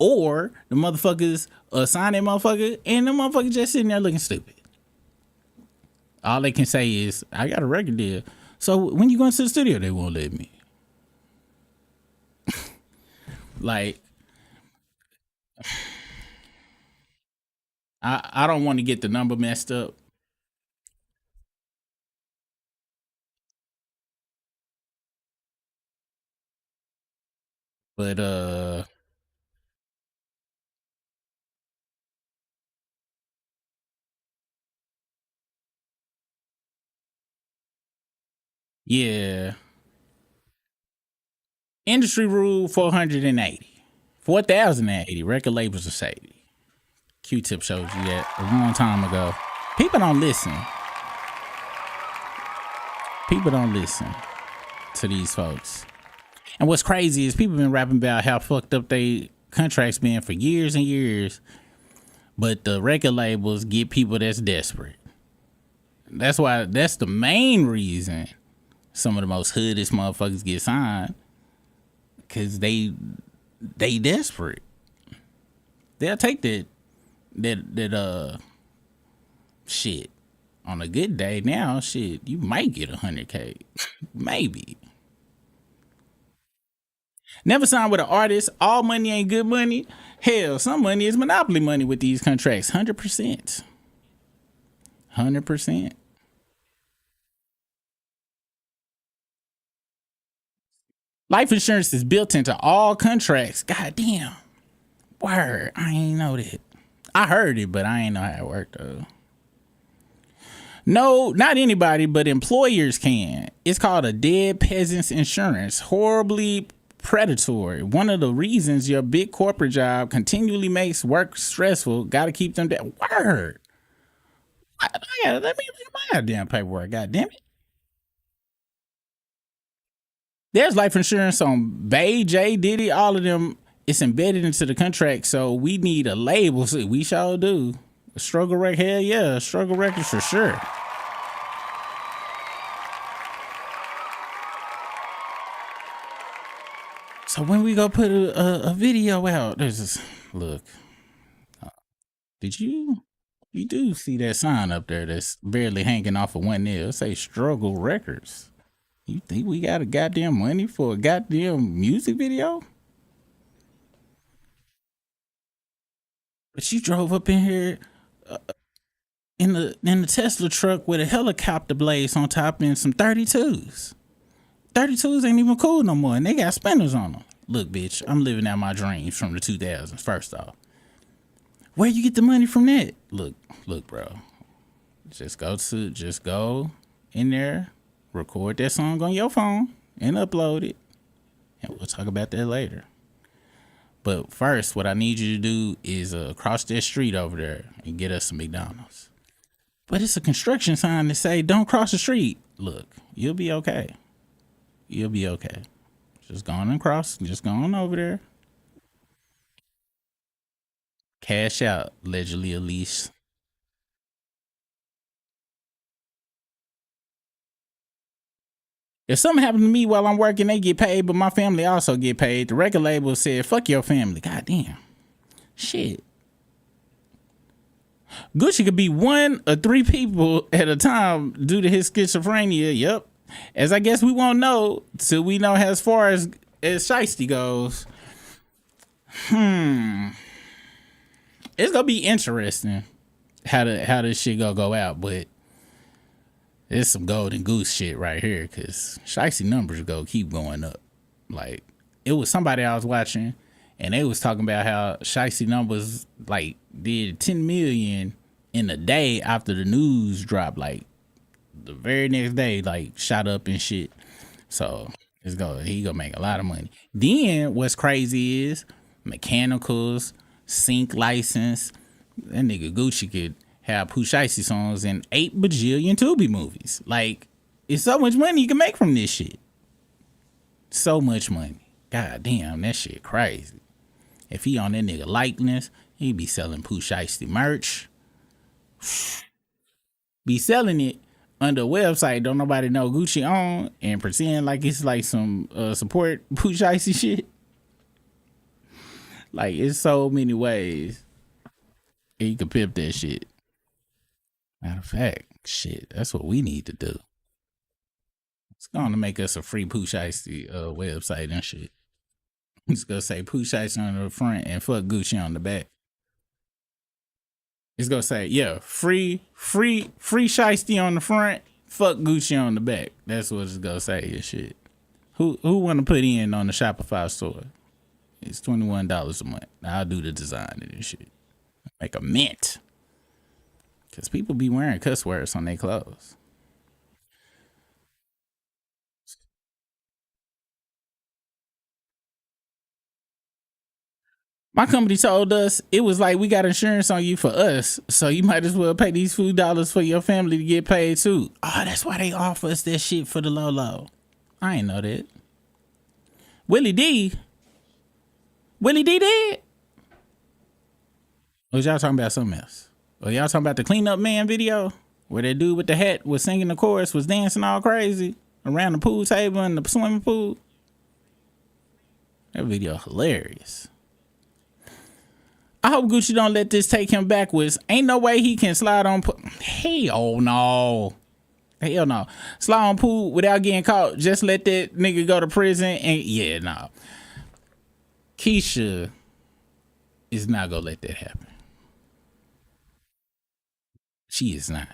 A: or the motherfuckers sign that motherfucker and the motherfucker just sitting there looking stupid. All they can say is, I got a record deal. So when you going to the studio, they won't let me. Like, I don't want to get the number messed up. But yeah. Industry rule 480. 4,080. Record labels are shady. Q-Tip showed you that a long time ago. People don't listen. People don't listen to these folks. And what's crazy is people been rapping about how fucked up they contracts been for years and years, but the record labels get people that's desperate. That's the main reason some of the most hoodest motherfuckers get signed, because they desperate. They'll take that shit on a good day. Now shit, you might get 100K, maybe. Never sign with an artist. All money ain't good money. Hell, some money is monopoly money with these contracts. 100%. 100%. Life insurance is built into all contracts. God damn. Word. I ain't know that. I heard it, but I ain't know how it worked though. No, not anybody, but employers can. It's called a dead peasants insurance. Horribly predatory. One of the reasons your big corporate job continually makes work stressful. Got to keep them down. Word. Let me look at my goddamn paperwork. God damn it. There's life insurance on Bay, J, Diddy, all of them. It's embedded into the contract, so we need a label. So we sure do. A struggle record, hell yeah, struggle records for sure. So when we go put a video out, there's this, look. Did you do see that sign up there that's barely hanging off of one nail? It say struggle records. You think we got a goddamn money for a goddamn music video? But you drove up in here in the Tesla truck with a helicopter blades on top and some 32s. 32s ain't even cool no more, and they got spinners on them. Look, bitch, I'm living out my dreams from the 2000s, first off. Where you get the money from that? Look, bro. Just go in there, record that song on your phone, and upload it. And we'll talk about that later. But first, what I need you to do is cross that street over there and get us some McDonald's. But it's a construction sign that say, don't cross the street. Look, you'll be okay. You'll be okay. Just go on and cross. Just go on over there. Cash out, allegedly, at least. If something happened to me while I'm working, they get paid, but my family also get paid. The record label said, fuck your family. God damn. Shit. Gucci could be one or three people at a time due to his schizophrenia. Yep. As I guess we won't know till we know as far as Shiesty goes. It's gonna be interesting how this shit gonna go out, but it's some golden goose shit right here, cause Shiesty numbers keep going up. Like, it was somebody I was watching and they was talking about how Shiesty numbers like did 10 million in a day after the news dropped. Like the very next day, like shot up and shit. So he gonna make a lot of money. Then what's crazy is mechanicals, sync license. That nigga Gucci could have Pooh Shiesty songs in 8 bajillion Tubi movies. Like, it's so much money you can make from this shit. So much money. God damn, that shit crazy. If he on that nigga likeness, he be selling Pooh Shiesty merch. Be selling it under a website don't nobody know Gucci on and pretend like it's like some support Pooh Shiesty shit. Like, it's so many ways he could pimp that shit. Matter of fact, shit, that's what we need to do. It's going to make us a free Pooh Shiesty website and shit. It's going to say Pooh Shiesty on the front and fuck Gucci on the back. It's going to say, yeah, free Shiesty on the front, fuck Gucci on the back. That's what it's going to say and shit. Who want to put in on the Shopify store? It's $21 a month. I'll do the design and shit. Make a mint. Because people be wearing cuss words on their clothes. My company told us it was like, we got insurance on you for us, so you might as well pay these few dollars for your family to get paid too. Oh, that's why they offer us that shit for the low. I ain't know that. Willie D did? Or was y'all talking about something else? Or y'all talking about the cleanup man video where that dude with the hat was singing the chorus, was dancing all crazy around the pool table in the swimming pool? That video hilarious. I hope Gucci don't let this take him backwards. Ain't no way he can slide on Hell no. Slide on Pooh without getting caught. Just let that nigga go to prison and yeah, no. Keisha is not gonna let that happen. She is not.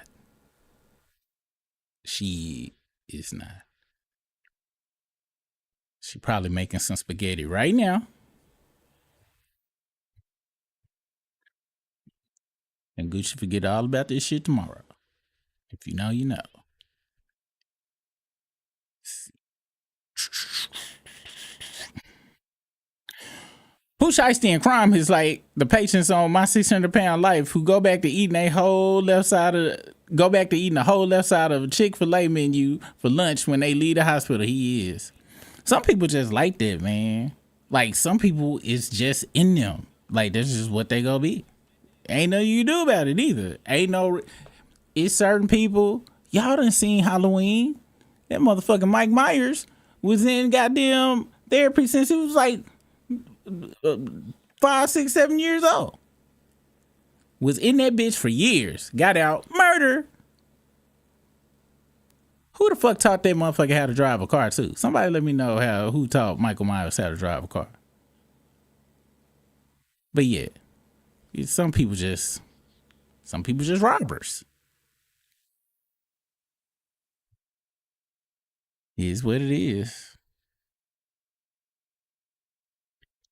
A: She is not. She probably making some spaghetti right now. And Gucci forget all about this shit tomorrow. If you know, you know. Pooh, Shiesty, and Crime is like the patients on My 600-Pound Life who go back to eating the whole left side of a Chick-fil-A menu for lunch when they leave the hospital. He is. Some people just like that, man. Like, some people, it's just in them. Like, that's just what they gonna be. Ain't nothing you do about it either. It's certain people. Y'all done seen Halloween. That motherfucking Mike Myers was in goddamn therapy since he was like 5, 6, 7 years old. Was in that bitch for years. Got out. Murder. Who the fuck taught that motherfucker how to drive a car too? Somebody let me know who taught Michael Myers how to drive a car. But yeah, some people just robbers. It is what it is.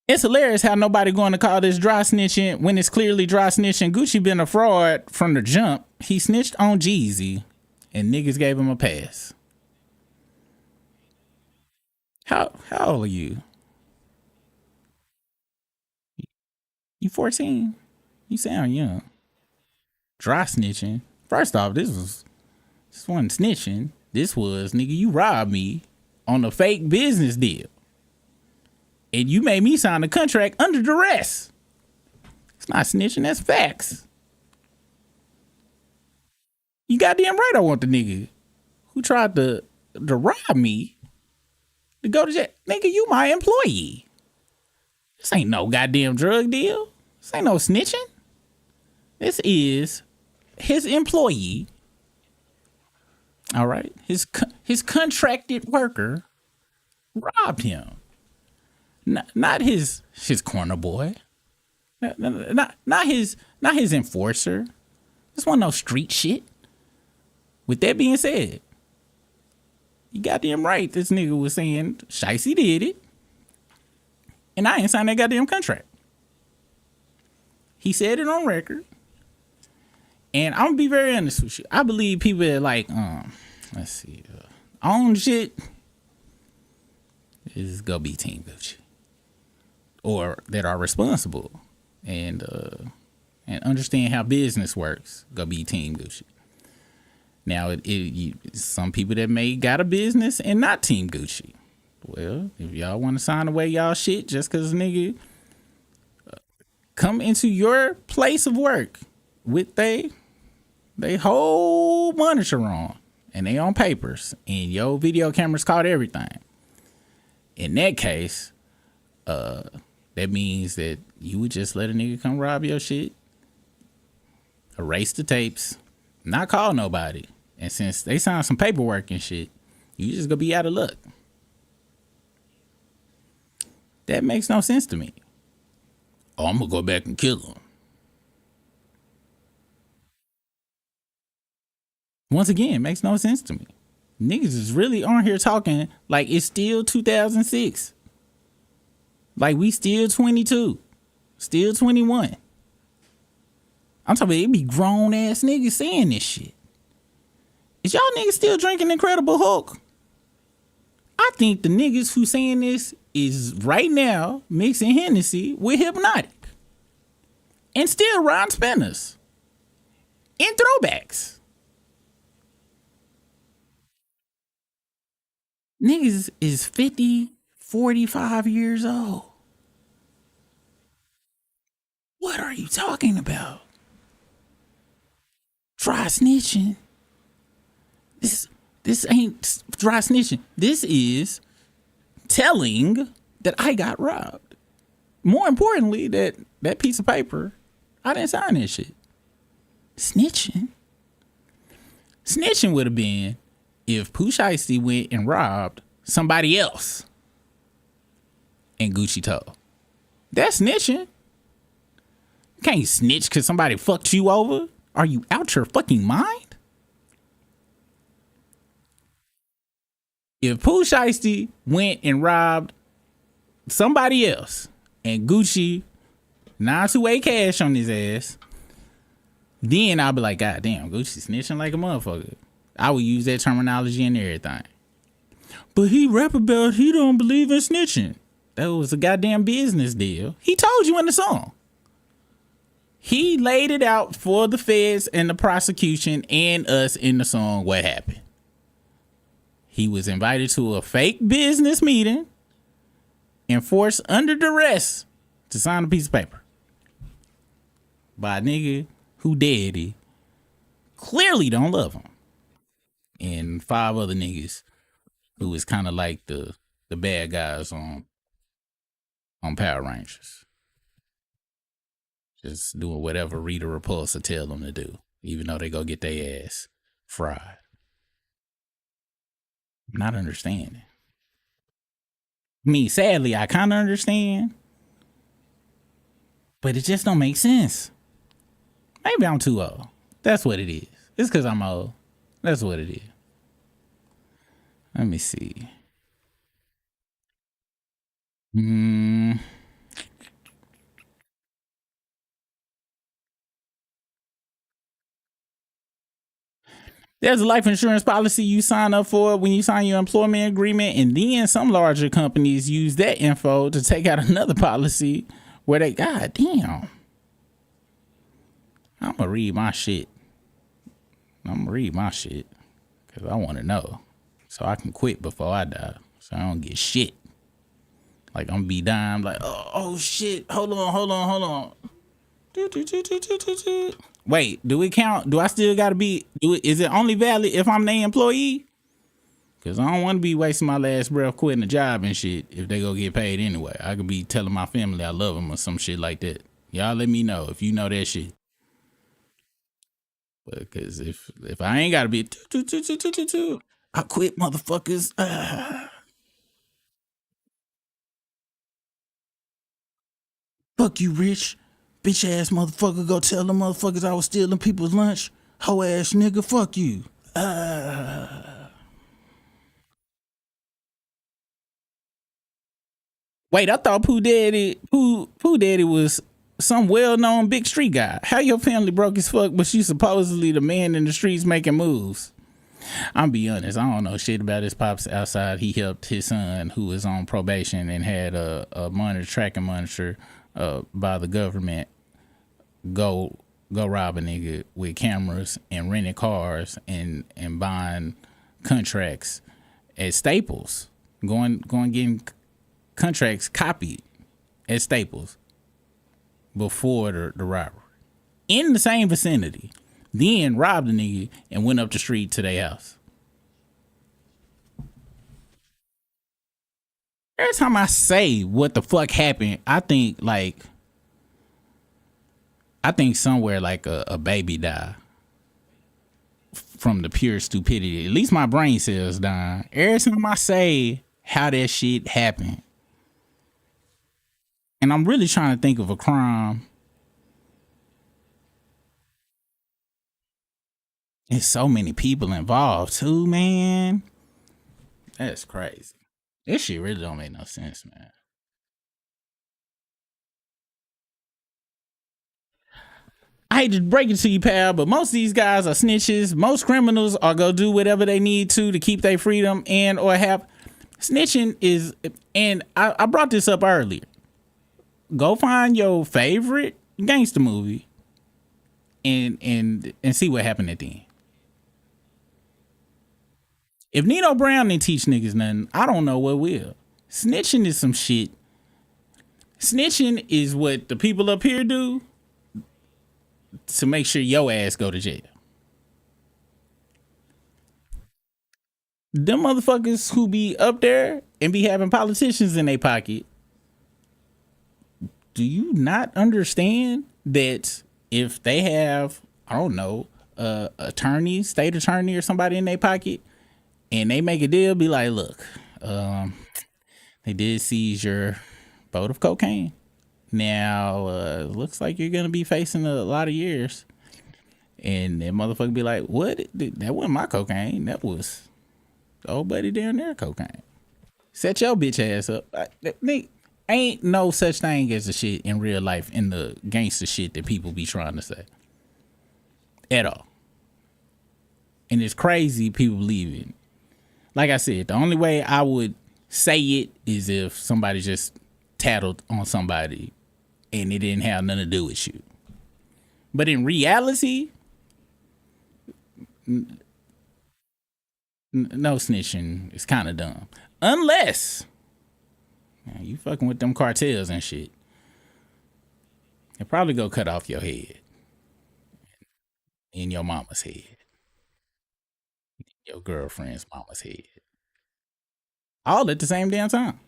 A: It's hilarious how nobody going to call this dry snitching when it's clearly dry snitching. Gucci been a fraud from the jump. He snitched on Jeezy and niggas gave him a pass. How old are you? You 14? You sound young. Dry snitching. First off, this wasn't snitching. This was, nigga, you robbed me on a fake business deal. And you made me sign a contract under duress. It's not snitching, that's facts. You goddamn right I want the nigga who tried to rob me to go to jail. Nigga, you my employee. This ain't no goddamn drug deal. This ain't no snitching. This is his employee. All right. His contracted worker robbed him. Not his corner boy. Not his enforcer. This wasn't no street shit. With that being said, you goddamn right. This nigga was saying Shiesty did it, and I ain't signed that goddamn contract. He said it on record, and I'm gonna be very honest with you. I believe people that like, let's see, own shit is gonna be Team Gucci. Or that are responsible and understand how business works, gonna be Team Gucci. Now, some people that may got a business and not Team Gucci. Well, if y'all want to sign away y'all shit just because nigga come into your place of work with they whole monitor on and they on papers and your video cameras caught everything. In that case, that means that you would just let a nigga come rob your shit, erase the tapes, not call nobody. And since they signed some paperwork and shit, you just gonna be out of luck. That makes no sense to me. Oh, I'm gonna go back and kill him. Once again, makes no sense to me. Niggas is really on here talking like it's still 2006. Like we still 22, still 21. I'm talking about it be grown ass niggas saying this shit. Is y'all niggas still drinking Incredible Hulk? I think the niggas who saying this is right now mixing Hennessy with Hypnotic. And still riding spinners. In throwbacks. Niggas is 50, 45 years old. What are you talking about? Dry snitching. This ain't dry snitching. This is telling that I got robbed. More importantly, that piece of paper, I didn't sign that shit. Snitching would have been if Pooh Shiesty went and robbed somebody else and Gucci told. That's snitching. You can't snitch because somebody fucked you over. Are you out your fucking mind? If Pooh Shiesty went and robbed somebody else and Gucci 928 cash on his ass, then I'll be like, God damn, Gucci snitching like a motherfucker. I would use that terminology and everything. But he rap about he don't believe in snitching. That was a goddamn business deal. He told you in the song. He laid it out for the feds and the prosecution and us in the song what happened. He was invited to a fake business meeting and forced under duress to sign a piece of paper by a nigga who daddy clearly don't love him. And 5 other niggas who was kind of like the bad guys on Power Rangers. Just doing whatever Rita Repulsa tell them to do, even though they go get their ass fried. I'm not understanding. I mean, sadly, I kind of understand, but it just don't make sense. Maybe I'm too old. That's what it is. It's because I'm old. That's what it is. Let me see. There's a life insurance policy you sign up for when you sign your employment agreement, and then some larger companies use that info to take out another policy where they, God damn. I'm gonna read my shit because I want to know so I can quit before I die, so I don't get shit. Like, I'm gonna be dying, I'm like, oh shit, hold on. Wait, do it count? Do I still gotta be, is it only valid if I'm the employee? Because I don't want to be wasting my last breath quitting a job and shit if they go get paid anyway. I could be telling my family I love them or some shit like that. Y'all let me know if you know that shit. Because if I ain't gotta be I quit, motherfuckers. Fuck you, Rich. Bitch ass motherfucker. Go tell them motherfuckers I was stealing people's lunch. Hoe ass nigga. Fuck you. Wait, I thought Pooh Daddy was some well-known big street guy. How your family broke as fuck, but you supposedly the man in the streets making moves? I'm be honest, I don't know shit about his pops outside. He helped his son, who was on probation and had a tracking monitor by the government, go rob a nigga with cameras and renting cars and buying contracts at Staples, going getting contracts copied at Staples before the robbery in the same vicinity. Then robbed a nigga and went up the street to their house. Every time I say what the fuck happened, I think somewhere like a baby died from the pure stupidity. At least my brain cells dying. Every time I say how that shit happened. And I'm really trying to think of a crime. There's so many people involved too, man. That's crazy. This shit really don't make no sense, man. I hate to break it to you, pal, but most of these guys are snitches. Most criminals are gonna do whatever they need to keep their freedom and or have. Snitching is, and I brought this up earlier. Go find your favorite gangster movie and see what happened at the end. If Nino Brown didn't teach niggas nothing, I don't know what will. Snitching is some shit. Snitching is what the people up here do to make sure your ass go to jail. Them motherfuckers who be up there and be having politicians in their pocket, do you not understand that if they have, I don't know, attorney, state attorney or somebody in their pocket, and they make a deal, be like, look, they did seize your boat of cocaine. Now, looks like you're going to be facing a lot of years. And that motherfucker be like, what? That wasn't my cocaine. That was Old buddy down there, cocaine. Set your bitch ass up. Ain't no such thing as a shit in real life in the gangster shit that people be trying to say. At all. And it's crazy people believe it. Like I said, the only way I would say it is if somebody just tattled on somebody and it didn't have nothing to do with you. But in reality, no snitching is kind of dumb. Unless you fucking with them cartels and shit. They'll probably go cut off your head. In your mama's head. Your girlfriend's mama's head. All at the same damn time.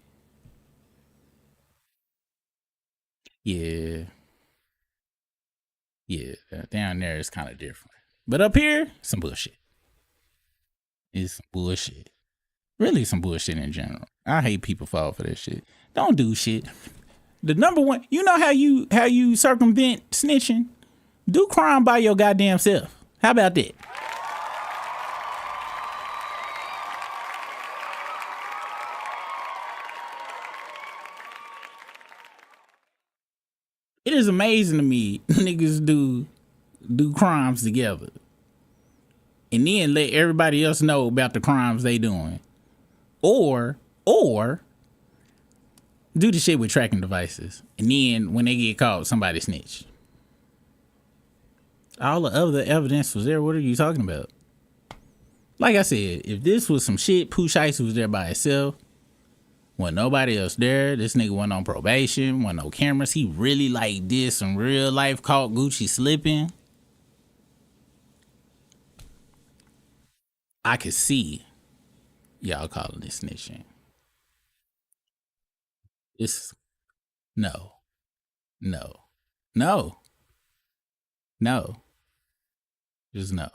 A: Yeah. Yeah, down there is kind of different. But up here, some bullshit. It's some bullshit. Really some bullshit in general. I hate people fall for that shit. Don't do shit. The number one, you know how you circumvent snitching? Do crime by your goddamn self. How about that? It is amazing to me niggas do crimes together and then let everybody else know about the crimes they doing. Or do the shit with tracking devices. And then when they get caught, somebody snitch. All the other evidence was there. What are you talking about? Like I said, if this was some shit, Pooh Shiesty was there by himself. Wasn't nobody else there. This nigga wasn't on probation. Wasn't no cameras. He really like did some real life caught Gucci slipping. I could see y'all calling this snitching. It's no. Just no.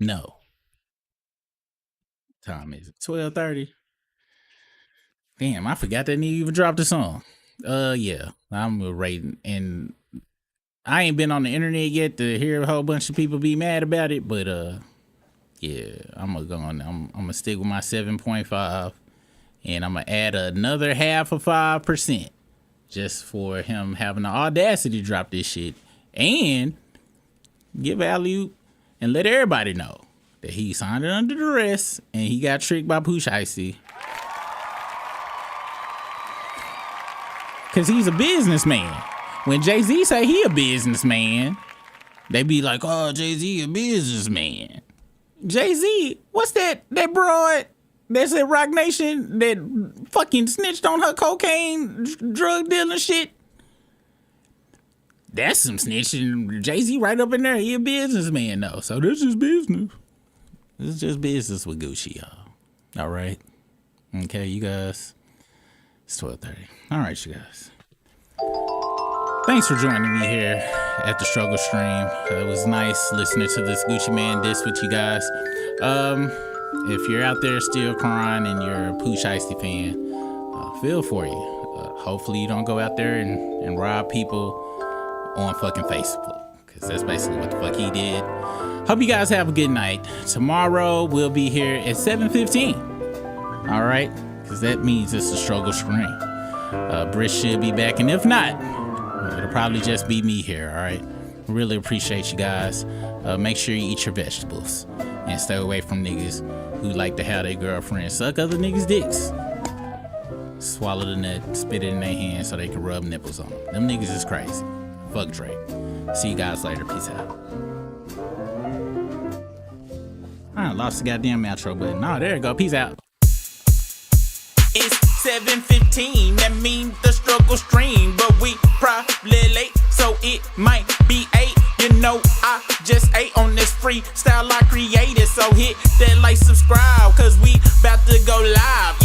A: No. Time is 12:30. Damn, I forgot that nigga even dropped the song. Yeah, I'm rating, and I ain't been on the internet yet to hear a whole bunch of people be mad about it, but yeah, I'm gonna go on. I'm gonna stick with my 7.5, and I'm gonna add another 0.5% just for him having the audacity to drop this shit, and give alley-oop and let everybody know that he signed it under duress and he got tricked by Pooh Shiesty. Cause he's a businessman. When Jay-Z say he a businessman, they be like, oh, Jay-Z a businessman. Jay-Z, what's that broad that's at Rock Nation that fucking snitched on her cocaine drug dealing shit? That's some snitching. Jay-Z right up in there. He a businessman though. So this is business. This is just business with Gucci, y'all. All right. Okay, you guys. It's 12:30. All right, you guys. Thanks for joining me here at the Struggle Stream. It was nice listening to this Gucci Man diss with you guys. If you're out there still crying and you're a Pooh Shiesty fan, feel for you. Hopefully you don't go out there and rob people on fucking Facebook, because that's basically what the fuck he did. Hope you guys have a good night. Tomorrow we'll be here at 7:15. All right, because that means it's a Struggle Stream. Britt should be back, and if not, it'll probably just be me here. All right, really appreciate you guys. Make sure you eat your vegetables and stay away from niggas who like to have their girlfriends suck other niggas' dicks. Swallow the nut, spit it in their hands so they can rub nipples on them. Them niggas is crazy. Fuck Drake. See you guys later. Peace out. I lost the goddamn outro button. Oh, there you go. Peace out. It's 7:15. That means the Struggle Stream, but we probably late, so it might be 8. You know, I just ate on this freestyle I created, so hit that like, subscribe, cause we about to go live.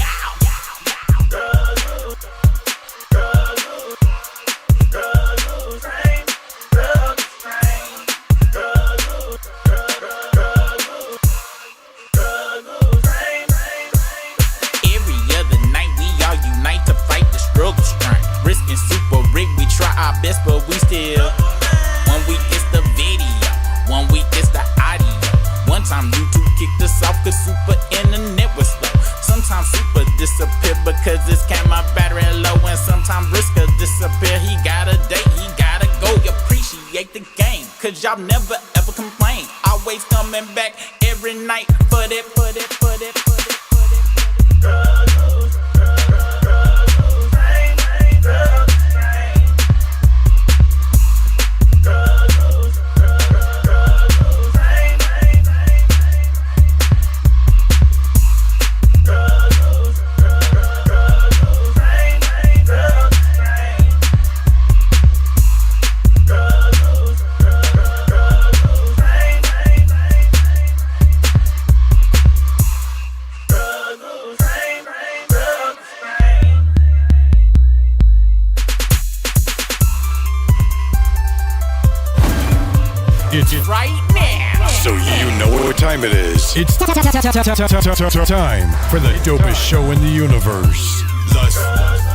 A: Best, but we still 1 week it's the video, 1 week it's the audio. One time YouTube kicked us off this camera battery low and sometimes risk could disappear. He got a date, he gotta go. Appreciate the game, cause y'all never ever complain. Always coming back every night for that.
B: It's
A: Right now.
B: so you know what time it is. It's time for the dopest show in the universe. The